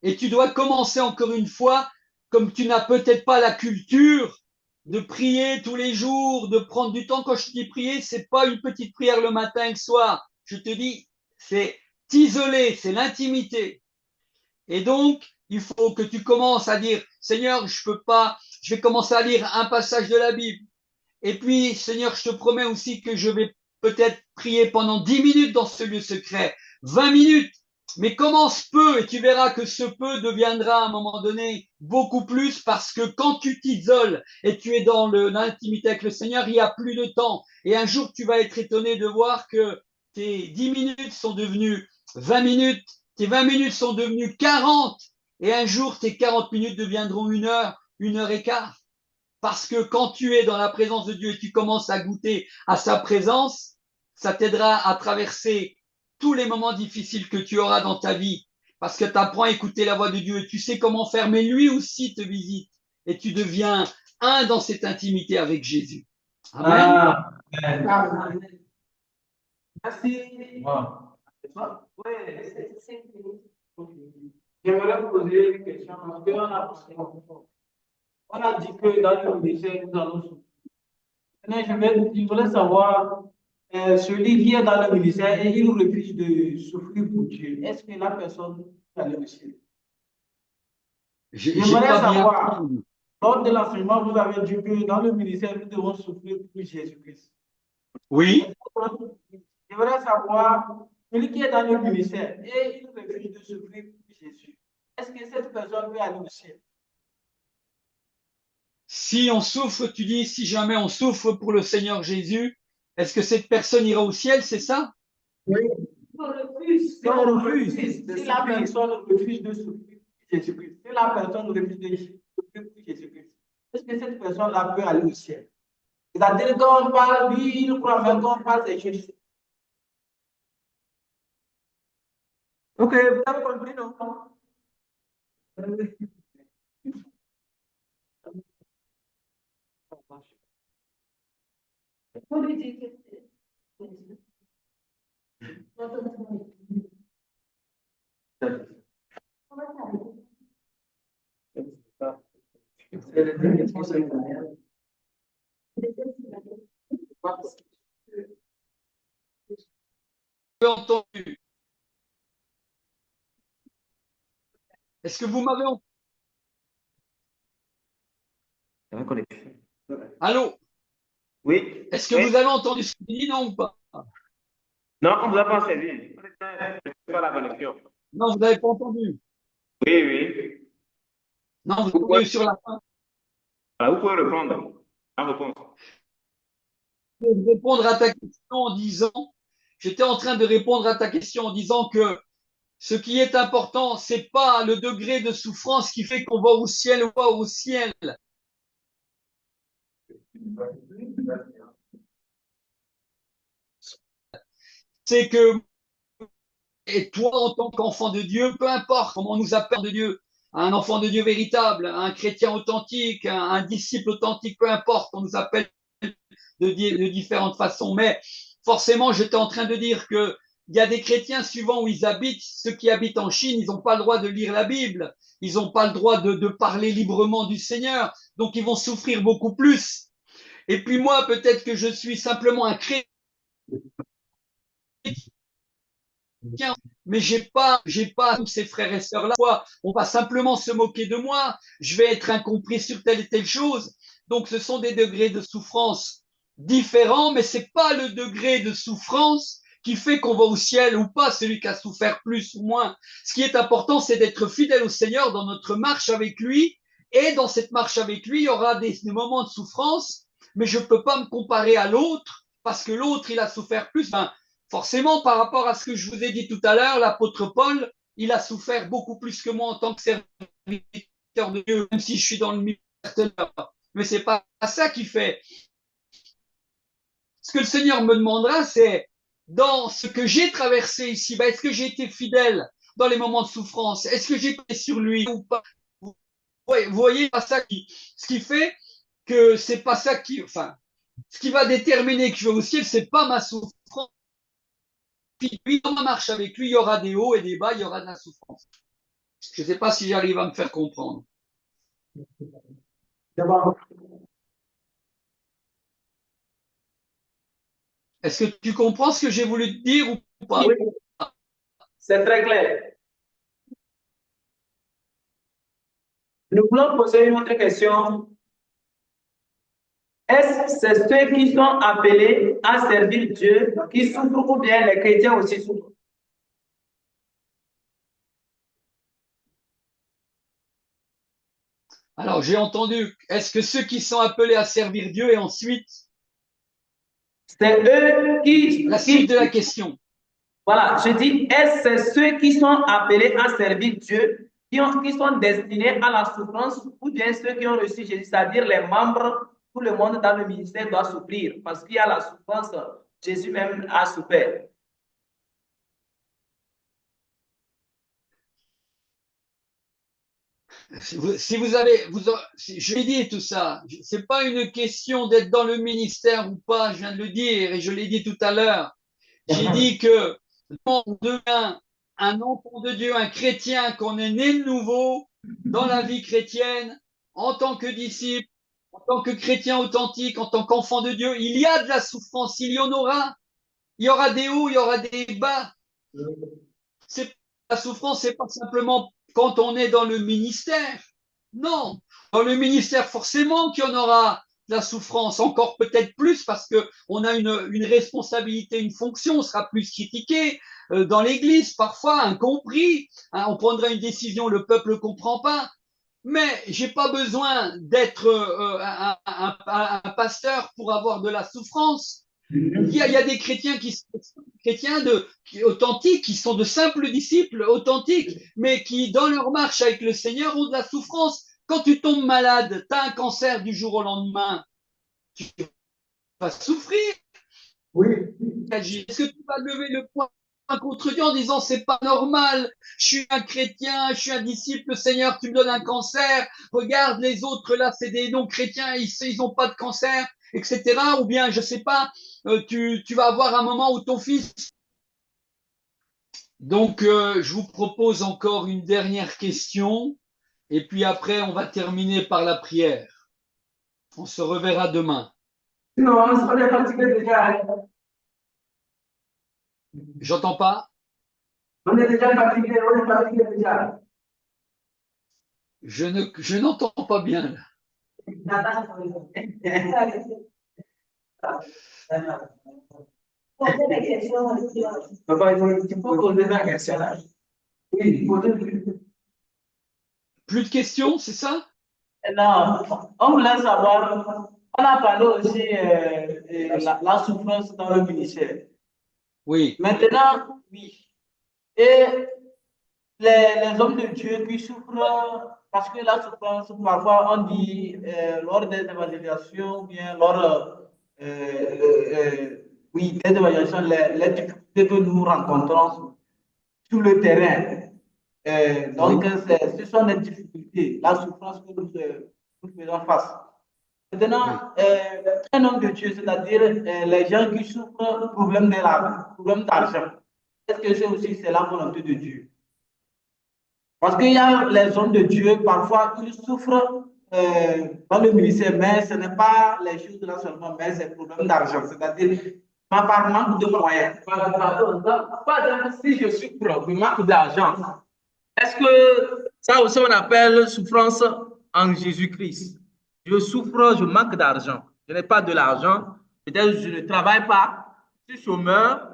Et tu dois commencer encore une fois, comme tu n'as peut-être pas la culture de prier tous les jours, de prendre du temps. Quand je te dis prier, c'est pas une petite prière le matin et le soir. Je te dis, c'est t'isoler, c'est l'intimité. Et donc, il faut que tu commences à dire, Seigneur, je peux pas, je vais commencer à lire un passage de la Bible. Et puis, Seigneur, je te promets aussi que je vais peut-être prier pendant 10 minutes dans ce lieu secret, 20 minutes. Mais commence peu et tu verras que ce peu deviendra à un moment donné beaucoup plus parce que quand tu t'isoles et tu es dans l'intimité avec le Seigneur, il y a plus de temps. Et un jour, tu vas être étonné de voir que tes 10 minutes sont devenues 20 minutes, tes 20 minutes sont devenues 40 et un jour, tes 40 minutes deviendront une heure et quart. Parce que quand tu es dans la présence de Dieu et tu commences à goûter à sa présence, ça t'aidera à traverser tous les moments difficiles que tu auras dans ta vie. Parce que tu apprends à écouter la voix de Dieu et tu sais comment faire, mais lui aussi te visite. Et tu deviens un dans cette intimité avec Jésus. Amen. ah, merci. Wow. Ouais, j'aimerais poser une question parce on a dit que dans le ministère, nous allons souffrir. Je voulais savoir, celui qui est dans le ministère et il refuse de souffrir pour Dieu, est-ce que la personne peut aller au ciel? J'ai J'aimerais pas bien savoir, entendu. lors de l'enseignement, vous avez dit que dans le ministère, nous devons souffrir pour Jésus-Christ. Oui. J'aimerais savoir, celui qui est dans le ministère et il refuse de souffrir pour Jésus, est-ce que cette personne peut aller au ciel? Si on souffre, tu dis, si jamais on souffre pour le Seigneur Jésus, est-ce que cette personne ira au ciel, c'est ça? Oui. Si on refuse, si la personne refuse de souffrir pour Jésus-Christ, si la personne refuse de souffrir pour Jésus-Christ, est-ce que cette personne-là peut aller au ciel? C'est-à-dire quand on parle, lui, il croit même qu'on parle des Jésus. Ok, vous avez compris, non? J'ai entendu. Est-ce que vous m'avez entendu? Allô? Oui, Est-ce que oui. vous avez entendu ce que je dis, non ou pas? Non, on ne vous a pas servi. Pas la connexion. Non, vous n'avez pas entendu. Oui, oui. Non, vous Vous avez pouvez, eu sur la fin. vous pouvez répondre. En réponse. Je vais répondre à ta question en disant, j'étais en train de répondre à ta question en disant que ce qui est important, c'est pas le degré de souffrance qui fait qu'on va au ciel ou pas au ciel. C'est que, et toi, en tant qu'enfant de Dieu, peu importe comment on nous appelle de Dieu, un enfant de Dieu véritable, un chrétien authentique, un disciple authentique, peu importe, on nous appelle de différentes façons. Mais forcément, j'étais en train de dire que il y a des chrétiens suivant où ils habitent. Ceux qui habitent en Chine, ils n'ont pas le droit de lire la Bible. Ils n'ont pas le droit de parler librement du Seigneur. Donc, ils vont souffrir beaucoup plus. Et puis moi, peut-être que je suis simplement un chrétien, mais j'ai pas tous ces frères et sœurs là. On va simplement se moquer de moi. Je vais être incompris sur telle et telle chose. Donc, ce sont des degrés de souffrance différents, mais c'est pas le degré de souffrance qui fait qu'on va au ciel ou pas, celui qui a souffert plus ou moins. Ce qui est important, c'est d'être fidèle au Seigneur dans notre marche avec lui. Et dans cette marche avec lui, il y aura des moments de souffrance, mais je ne peux pas me comparer à l'autre parce que l'autre, il a souffert plus. Ben, forcément, par rapport à ce que je vous ai dit tout à l'heure, l'apôtre Paul, il a souffert beaucoup plus que moi en tant que serviteur de Dieu, même si je suis dans le ministère. Mais c'est pas ça qui fait. Ce que le Seigneur me demandera, c'est dans ce que j'ai traversé ici, ben, est-ce que j'ai été fidèle dans les moments de souffrance? Est-ce que j'ai été sur lui ou pas? Vous voyez, pas ça ce qui fait que c'est pas ça qui, enfin, ce qui va déterminer que je vais au ciel, c'est pas ma souffrance. Puis lui, dans ma marche avec lui, il y aura des hauts et des bas, il y aura de la souffrance. Je ne sais pas si j'arrive à me faire comprendre. Est-ce que tu comprends ce que j'ai voulu te dire ou pas? Oui, c'est très clair. Nous voulons poser une autre question. Est-ce que c'est ceux qui sont appelés à servir Dieu qui souffrent ou bien les chrétiens aussi souffrent? Alors, j'ai entendu, est-ce que ceux qui sont appelés à servir Dieu et ensuite, C'est eux la suite de la question. voilà, je dis, est-ce que c'est ceux qui sont appelés à servir Dieu qui sont destinés à la souffrance ou bien ceux qui ont reçu Jésus, c'est-à-dire les membres, tout le monde dans le ministère doit souffrir parce qu'il y a la souffrance, Jésus même a souffert. Si vous avez, je l'ai dit tout ça, c'est pas une question d'être dans le ministère ou pas, je viens de le dire et je l'ai dit tout à l'heure. J'ai dit que on devient un enfant de Dieu, un chrétien, qu'on est né de nouveau dans la vie chrétienne, en tant que disciple, en tant que chrétien authentique, en tant qu'enfant de Dieu. Il y a de la souffrance, il y en aura. Il y aura des hauts, il y aura des bas. C'est, la souffrance, c'est pas simplement quand on est dans le ministère. Non, dans le ministère, forcément qu'il y en aura de la souffrance, encore peut-être plus parce que on a une responsabilité, une fonction, on sera plus critiqué dans l'Église, parfois incompris. Hein, on prendra une décision, le peuple ne comprend pas. Mais j'ai pas besoin d'être un pasteur pour avoir de la souffrance. Il y a des chrétiens qui sont authentiques, qui sont de simples disciples authentiques, mais qui, dans leur marche avec le Seigneur, ont de la souffrance. Quand tu tombes malade, tu as un cancer du jour au lendemain, tu vas souffrir. Oui. Est-ce que tu vas lever le poing contre Dieu en disant c'est pas normal, je suis un chrétien, je suis un disciple, Seigneur, tu me donnes un cancer, regarde les autres là, c'est des non-chrétiens, ils n'ont pas de cancer, etc. Ou bien, je sais pas, tu vas avoir un moment où ton fils. Donc, je vous propose encore une dernière question, et puis après, on va terminer par la prière. On se reverra demain. Non, on est fatigué déjà. J'entends pas. On est déjà fatigué, on est fatigué déjà. Je n'entends pas bien là. Papa, il faut poser la question. Oui, poser. Plus de questions, c'est ça? Non, on voulait savoir, on a parlé aussi de la souffrance dans le ministère. Oui, Maintenant, oui. Et les hommes de Dieu qui souffrent, parce que la souffrance, parfois on dit lors des évangélisations, bien lors oui, des évangélisations, les difficultés que nous rencontrons sur le terrain. Donc, oui, ce sont des difficultés, la souffrance que nous faisons face. oui. Maintenant, un homme de Dieu, c'est-à-dire les gens qui souffrent de problème de l'argent, problème d'argent, est-ce que c'est aussi c'est la volonté de Dieu? Parce qu'il y a les hommes de Dieu, parfois, ils souffrent dans le ministère, mais ce n'est pas les choses là seulement, mais c'est le problème d'argent, c'est-à-dire par manque de moyens. Par exemple, si je souffre du manque d'argent, est-ce que ça aussi on appelle souffrance en Jésus-Christ? Je souffre, je manque d'argent. Je n'ai pas de l'argent. Peut-être je ne travaille pas. Je suis chômeur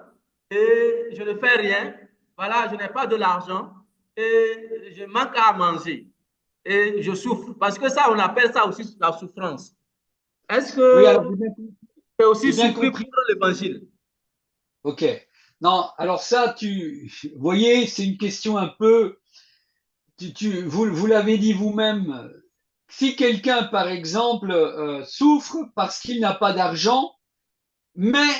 et je ne fais rien. Voilà, je n'ai pas de l'argent et je manque à manger. Et je souffre. Parce que ça, on appelle ça aussi la souffrance. Est-ce Oui, que alors tu peux aussi j'ai bien souffrir compris. pour l'évangile? Ok. Non, alors ça, vous voyez, c'est une question un peu, vous l'avez dit vous-même. Si quelqu'un, par exemple, souffre parce qu'il n'a pas d'argent, mais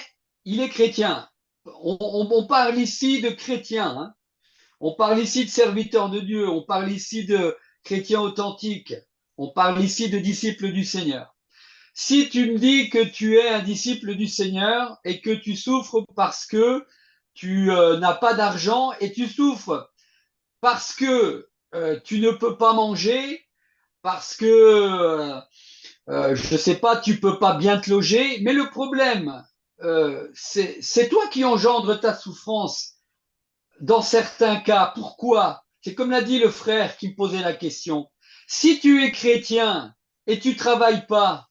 il est chrétien. On parle ici de chrétiens, hein. On parle ici de serviteurs de Dieu, on parle ici de chrétiens authentiques, on parle ici de disciples du Seigneur. Si tu me dis que tu es un disciple du Seigneur et que tu souffres parce que tu n'as pas d'argent et tu souffres parce que tu ne peux pas manger, parce que je sais pas, tu peux pas bien te loger, mais le problème, c'est toi qui engendre ta souffrance dans certains cas. Pourquoi? C'est comme l'a dit le frère qui me posait la question. Si tu es chrétien et tu travailles pas,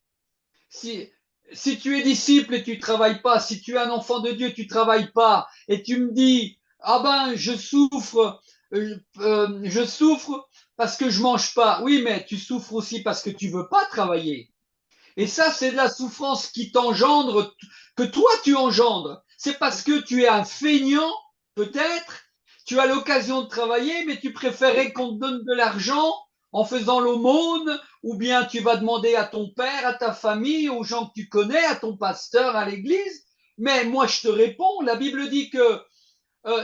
si, si tu es disciple et tu travailles pas, si tu es un enfant de Dieu, tu travailles pas, et tu me dis, ah ben, je souffre parce que je mange pas. Oui, mais tu souffres aussi parce que tu veux pas travailler. Et ça, c'est de la souffrance qui t'engendre, que toi tu engendres. C'est parce que tu es un feignant, peut-être. Tu as l'occasion de travailler, mais tu préférais qu'on te donne de l'argent en faisant l'aumône, ou bien tu vas demander à ton père, à ta famille, aux gens que tu connais, à ton pasteur, à l'église. Mais moi, je te réponds, la Bible dit que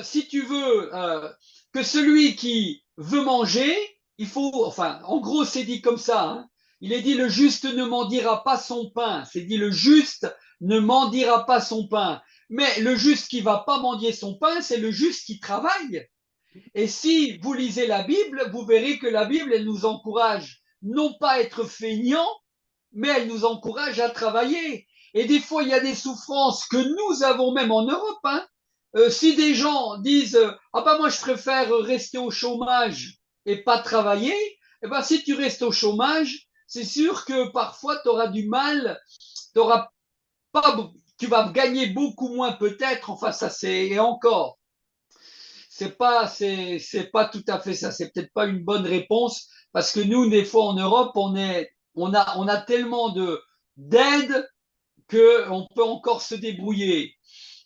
si tu veux que celui qui veut manger, il faut, enfin, en gros, c'est dit comme ça, hein. Il est dit le juste ne mendira pas son pain. C'est dit le juste ne mendira pas son pain. Mais le juste qui va pas mendier son pain, c'est le juste qui travaille. Et si vous lisez la Bible, vous verrez que la Bible, elle nous encourage non pas à être feignant, mais elle nous encourage à travailler. Et des fois, il y a des souffrances que nous avons même en Europe, hein. Si des gens disent ah ben moi je préfère rester au chômage et pas travailler, eh ben si tu restes au chômage, c'est sûr que parfois tu auras du mal, t'auras pas, tu vas gagner beaucoup moins peut-être. Enfin ça c'est et encore, c'est pas tout à fait ça. C'est peut-être pas une bonne réponse parce que nous des fois en Europe on a tellement de d'aide que on peut encore se débrouiller.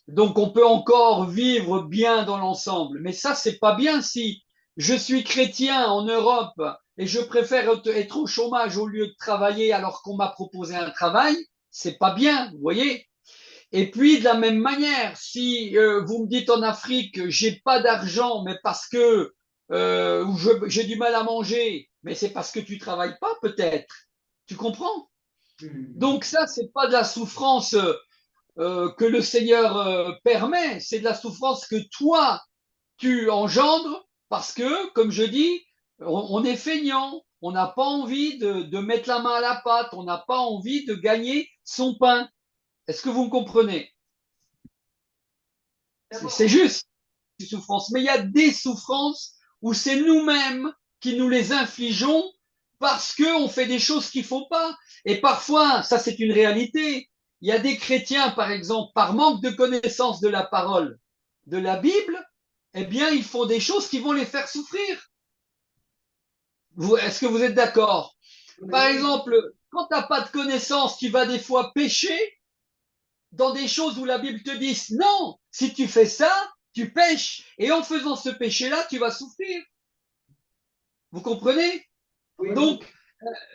Donc on peut encore vivre bien dans l'ensemble. Mais ça, c'est pas bien si je suis chrétien en Europe et je préfère être au chômage au lieu de travailler alors qu'on m'a proposé un travail. C'est pas bien, vous voyez. Et puis de la même manière, si vous me dites en Afrique, j'ai pas d'argent, mais parce que j'ai du mal à manger, mais c'est parce que tu travailles pas peut-être. Tu comprends? Donc ça, c'est pas de la souffrance que le Seigneur permet, c'est de la souffrance que toi, tu engendres parce que, comme je dis, on est feignant, on n'a pas envie de mettre la main à la pâte, on n'a pas envie de gagner son pain. Est-ce que vous me comprenez? C'est juste des souffrances, mais il y a des souffrances où c'est nous-mêmes qui nous les infligeons parce qu'on fait des choses qu'il ne faut pas. Et parfois, ça c'est une réalité, il y a des chrétiens, par exemple, par manque de connaissance de la parole de la Bible, eh bien, ils font des choses qui vont les faire souffrir. Est-ce que vous êtes d'accord? Par exemple, quand tu n'as pas de connaissance, tu vas des fois pécher dans des choses où la Bible te dit non, si tu fais ça, tu pêches. Et en faisant ce péché-là, tu vas souffrir. Vous comprenez? Oui. Donc,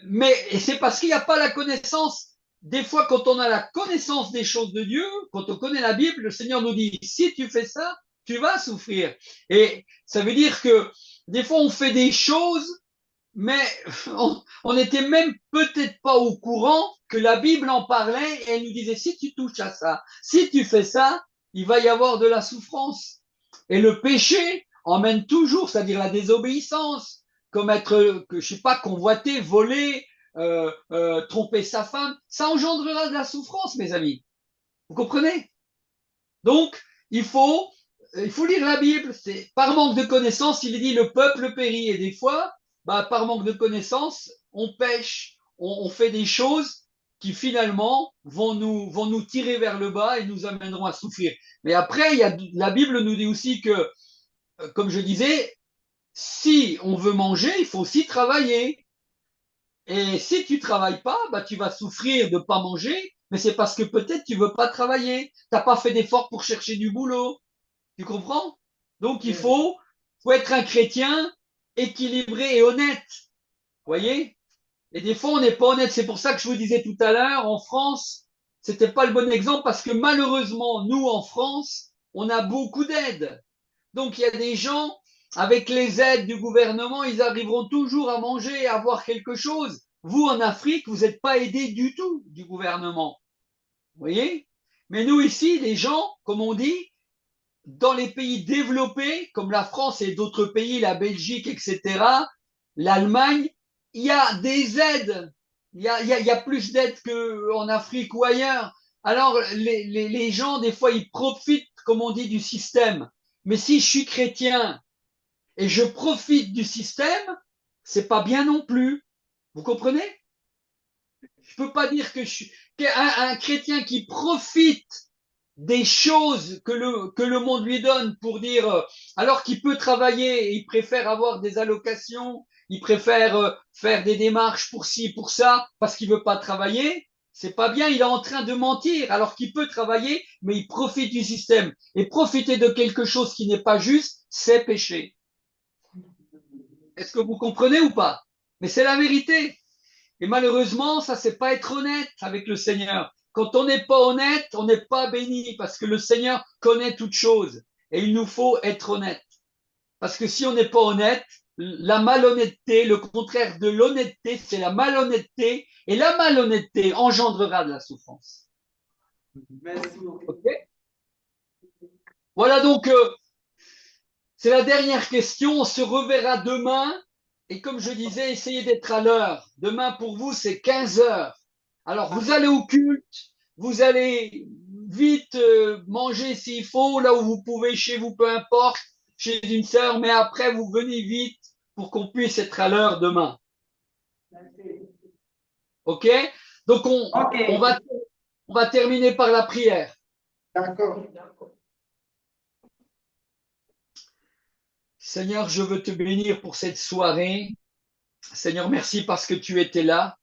mais c'est parce qu'il n'y a pas la connaissance. Des fois, quand on a la connaissance des choses de Dieu, quand on connaît la Bible, le Seigneur nous dit, si tu fais ça, tu vas souffrir. Et ça veut dire que des fois, on fait des choses, mais on n'était même peut-être pas au courant que la Bible en parlait et elle nous disait, si tu touches à ça, si tu fais ça, il va y avoir de la souffrance. Et le péché emmène toujours, c'est-à-dire la désobéissance, commettre, je sais pas, convoiter, voler, tromper sa femme, ça engendrera de la souffrance, mes amis. Vous comprenez? Donc, il faut, il faut lire la Bible. C'est, par manque de connaissances, il est dit le peuple périt. Et des fois, bah, par manque de connaissances, on pêche, on fait des choses qui finalement vont nous tirer vers le bas et nous amèneront à souffrir. Mais après, la Bible nous dit aussi que, comme je disais, si on veut manger, il faut aussi travailler. Et si tu travailles pas, bah, tu vas souffrir de pas manger, mais c'est parce que peut-être tu veux pas travailler. T'as pas fait d'effort pour chercher du boulot. Tu comprends? Donc faut être un chrétien équilibré et honnête. Vous voyez? Et des fois, on n'est pas honnête. C'est pour ça que je vous disais tout à l'heure, en France, c'était pas le bon exemple parce que malheureusement, nous, en France, on a beaucoup d'aides. Donc, il y a des gens, avec les aides du gouvernement, ils arriveront toujours à manger, à avoir quelque chose. Vous, en Afrique, vous n'êtes pas aidés du tout du gouvernement. Vous voyez? Mais nous, ici, les gens, comme on dit, dans les pays développés, comme la France et d'autres pays, la Belgique, etc., l'Allemagne, il y a des aides. Il y a plus d'aides qu'en Afrique ou ailleurs. Alors, les gens, des fois, ils profitent, comme on dit, du système. Mais si je suis chrétien et je profite du système, c'est pas bien non plus. Vous comprenez? Je peux pas dire que je suis un chrétien qui profite des choses que le monde lui donne pour dire, alors qu'il peut travailler, il préfère avoir des allocations, il préfère faire des démarches pour ci, pour ça, parce qu'il veut pas travailler, c'est pas bien, il est en train de mentir, alors qu'il peut travailler, mais il profite du système. Et profiter de quelque chose qui n'est pas juste, c'est péché. Est-ce que vous comprenez ou pas? Mais c'est la vérité. Et malheureusement, ça, c'est pas être honnête avec le Seigneur. Quand on n'est pas honnête, on n'est pas béni parce que le Seigneur connaît toutes choses. Et il nous faut être honnête. Parce que si on n'est pas honnête, la malhonnêteté, le contraire de l'honnêteté, c'est la malhonnêteté. Et la malhonnêteté engendrera de la souffrance. Merci beaucoup. Ok. Voilà donc, c'est la dernière question. On se reverra demain. Et comme je disais, essayez d'être à l'heure. Demain, pour vous, c'est 15 heures. Alors, vous allez au culte, vous allez vite manger s'il faut, là où vous pouvez, chez vous, peu importe, chez une sœur, mais après, vous venez vite pour qu'on puisse être à l'heure demain. Merci. OK? Donc, Ok, on va terminer par la prière. d'accord. Seigneur, je veux te bénir pour cette soirée. Seigneur, merci parce que tu étais là.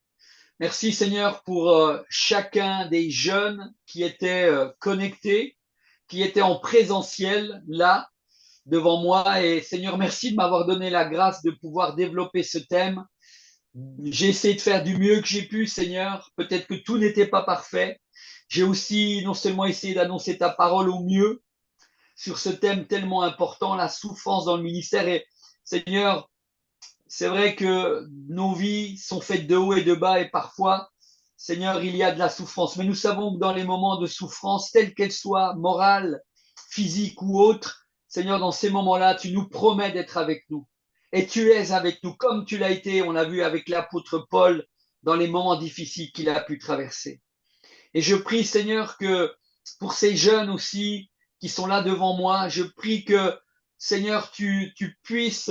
Merci Seigneur pour chacun des jeunes qui étaient connectés, qui étaient en présentiel là devant moi. Et Seigneur, merci de m'avoir donné la grâce de pouvoir développer ce thème. J'ai essayé de faire du mieux que j'ai pu, Seigneur. Peut-être que tout n'était pas parfait. J'ai aussi non seulement essayé d'annoncer ta parole au mieux sur ce thème tellement important, la souffrance dans le ministère. Et Seigneur, c'est vrai que nos vies sont faites de haut et de bas et parfois, Seigneur, il y a de la souffrance. Mais nous savons que dans les moments de souffrance, telle qu'elle soit, morale, physique ou autre, Seigneur, dans ces moments-là, tu nous promets d'être avec nous. Et tu es avec nous, comme tu l'as été, on l'a vu avec l'apôtre Paul, dans les moments difficiles qu'il a pu traverser. Et je prie, Seigneur, que pour ces jeunes aussi qui sont là devant moi, je prie que, Seigneur, tu puisses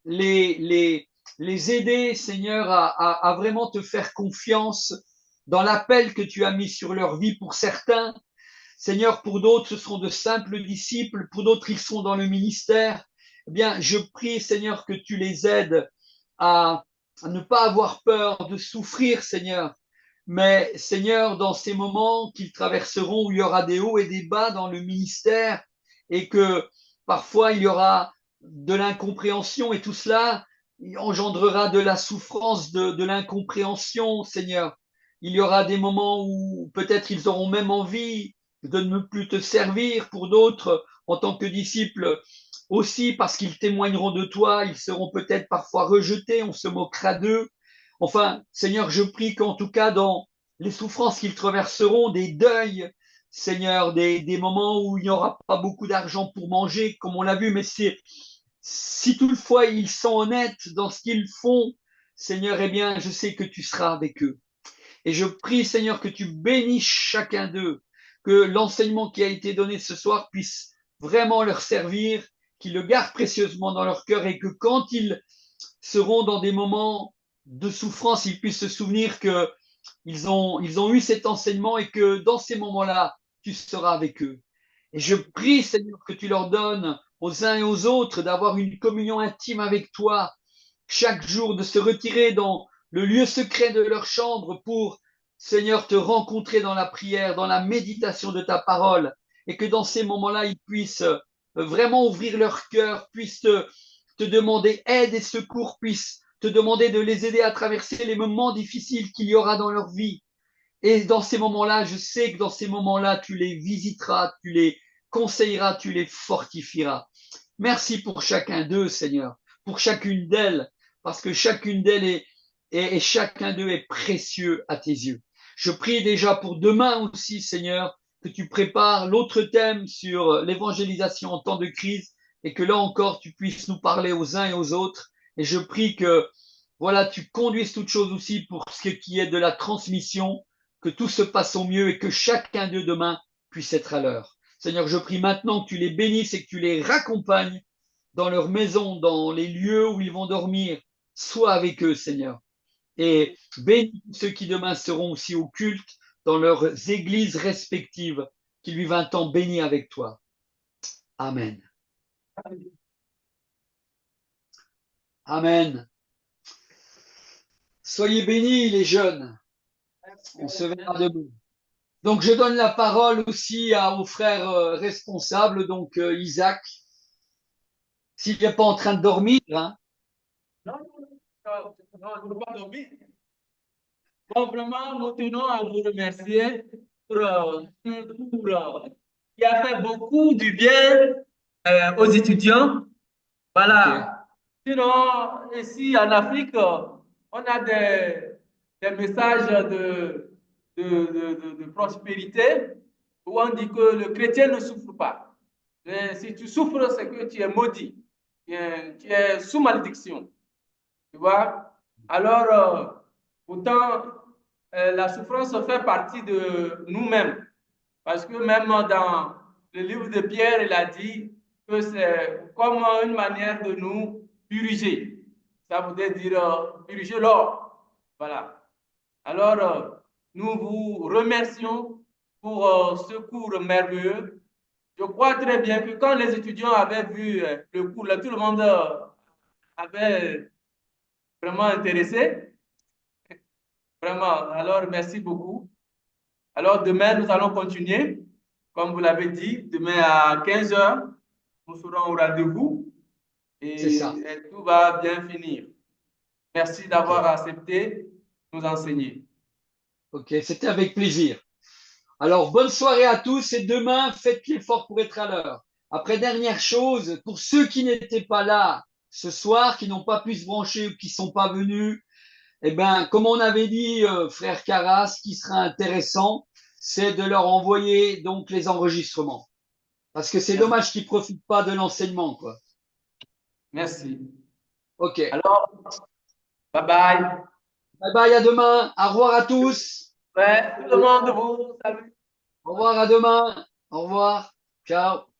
les les aider, Seigneur, à vraiment te faire confiance dans l'appel que tu as mis sur leur vie pour certains. Seigneur, pour d'autres, ce seront de simples disciples, pour d'autres, ils sont dans le ministère. Eh bien, je prie, Seigneur, que tu les aides à, à ne pas avoir peur de souffrir, Seigneur. Mais, Seigneur, dans ces moments qu'ils traverseront où il y aura des hauts et des bas dans le ministère et que parfois il y aura de l'incompréhension et tout cela engendrera de la souffrance, de l'incompréhension, Seigneur. Il y aura des moments où peut-être ils auront même envie de ne plus te servir. Pour d'autres, en tant que disciples, aussi parce qu'ils témoigneront de toi, ils seront peut-être parfois rejetés, on se moquera d'eux. Enfin, Seigneur, je prie qu'en tout cas, dans les souffrances qu'ils traverseront, des deuils, Seigneur, des moments où il n'y aura pas beaucoup d'argent pour manger, comme on l'a vu, mais c'est si toutefois ils sont honnêtes dans ce qu'ils font, Seigneur, eh bien, je sais que tu seras avec eux. Et je prie, Seigneur, que tu bénisses chacun d'eux, que l'enseignement qui a été donné ce soir puisse vraiment leur servir, qu'ils le gardent précieusement dans leur cœur et que quand ils seront dans des moments de souffrance, ils puissent se souvenir que ils ont eu cet enseignement et que dans ces moments-là, tu seras avec eux. Et je prie, Seigneur, que tu leur donnes aux uns et aux autres d'avoir une communion intime avec toi chaque jour, de se retirer dans le lieu secret de leur chambre pour, Seigneur, te rencontrer dans la prière, dans la méditation de ta parole, et que dans ces moments-là, ils puissent vraiment ouvrir leur cœur, puissent te demander aide et secours, puissent te demander de les aider à traverser les moments difficiles qu'il y aura dans leur vie. Et dans ces moments-là, je sais que dans ces moments-là, tu les visiteras, tu les conseilleras, tu les fortifieras. Merci pour chacun d'eux, Seigneur, pour chacune d'elles, parce que chacune d'elles et chacun d'eux est précieux à tes yeux. Je prie déjà pour demain aussi, Seigneur, que tu prépares l'autre thème sur l'évangélisation en temps de crise et que là encore, tu puisses nous parler aux uns et aux autres. Et je prie que, voilà, tu conduises toutes choses aussi pour ce qui est de la transmission, que tout se passe au mieux et que chacun d'eux demain puisse être à l'heure. Seigneur, je prie maintenant que tu les bénisses et que tu les raccompagnes dans leur maison, dans les lieux où ils vont dormir. Sois avec eux, Seigneur. Et bénis ceux qui demain seront aussi au culte dans leurs églises respectives, qu'ils vivent un temps béni avec toi. Amen. Amen. Soyez bénis, les jeunes. On se verra demain. Donc, je donne la parole aussi aux frères responsables, donc Isaac, s'il n'est pas en train de dormir. Hein. Non, non, je ne veux pas dormir. Bon, vraiment, nous tenons à vous remercier pour ce cours qui a fait beaucoup du bien aux étudiants. OK. Voilà. Sinon, ici en Afrique, on a des messages de prospérité où on dit que le chrétien ne souffre pas. Mais si tu souffres, c'est que tu es maudit, tu es sous malédiction. Tu vois? Alors, pourtant, la souffrance fait partie de nous-mêmes. Parce que même dans le livre de Pierre, il a dit que c'est comme une manière de nous puriger. Ça voudrait dire puriger l'or. Voilà. Alors, nous vous remercions pour ce cours merveilleux. Je crois très bien que quand les étudiants avaient vu le cours, là, tout le monde avait vraiment intéressé. Vraiment. Alors, merci beaucoup. Alors, demain, nous allons continuer. Comme vous l'avez dit, demain à 15 heures, nous serons au rendez-vous C'est ça. et tout va bien finir. Merci OK. d'avoir accepté de nous enseigner. OK. C'était avec plaisir. Alors, bonne soirée à tous et demain, faites l'effort pour être à l'heure. Après, dernière chose, pour ceux qui n'étaient pas là ce soir, qui n'ont pas pu se brancher ou qui sont pas venus, eh ben, comme on avait dit, frère Carras, ce qui sera intéressant, c'est de leur envoyer donc les enregistrements. Parce que c'est Merci. dommage qu'ils profitent pas de l'enseignement, quoi. Merci. OK. Alors, bye bye. Bye bye, à demain. Au revoir à tous. Ouais, tout le monde vous salue. Au revoir, à demain. Au revoir. Ciao.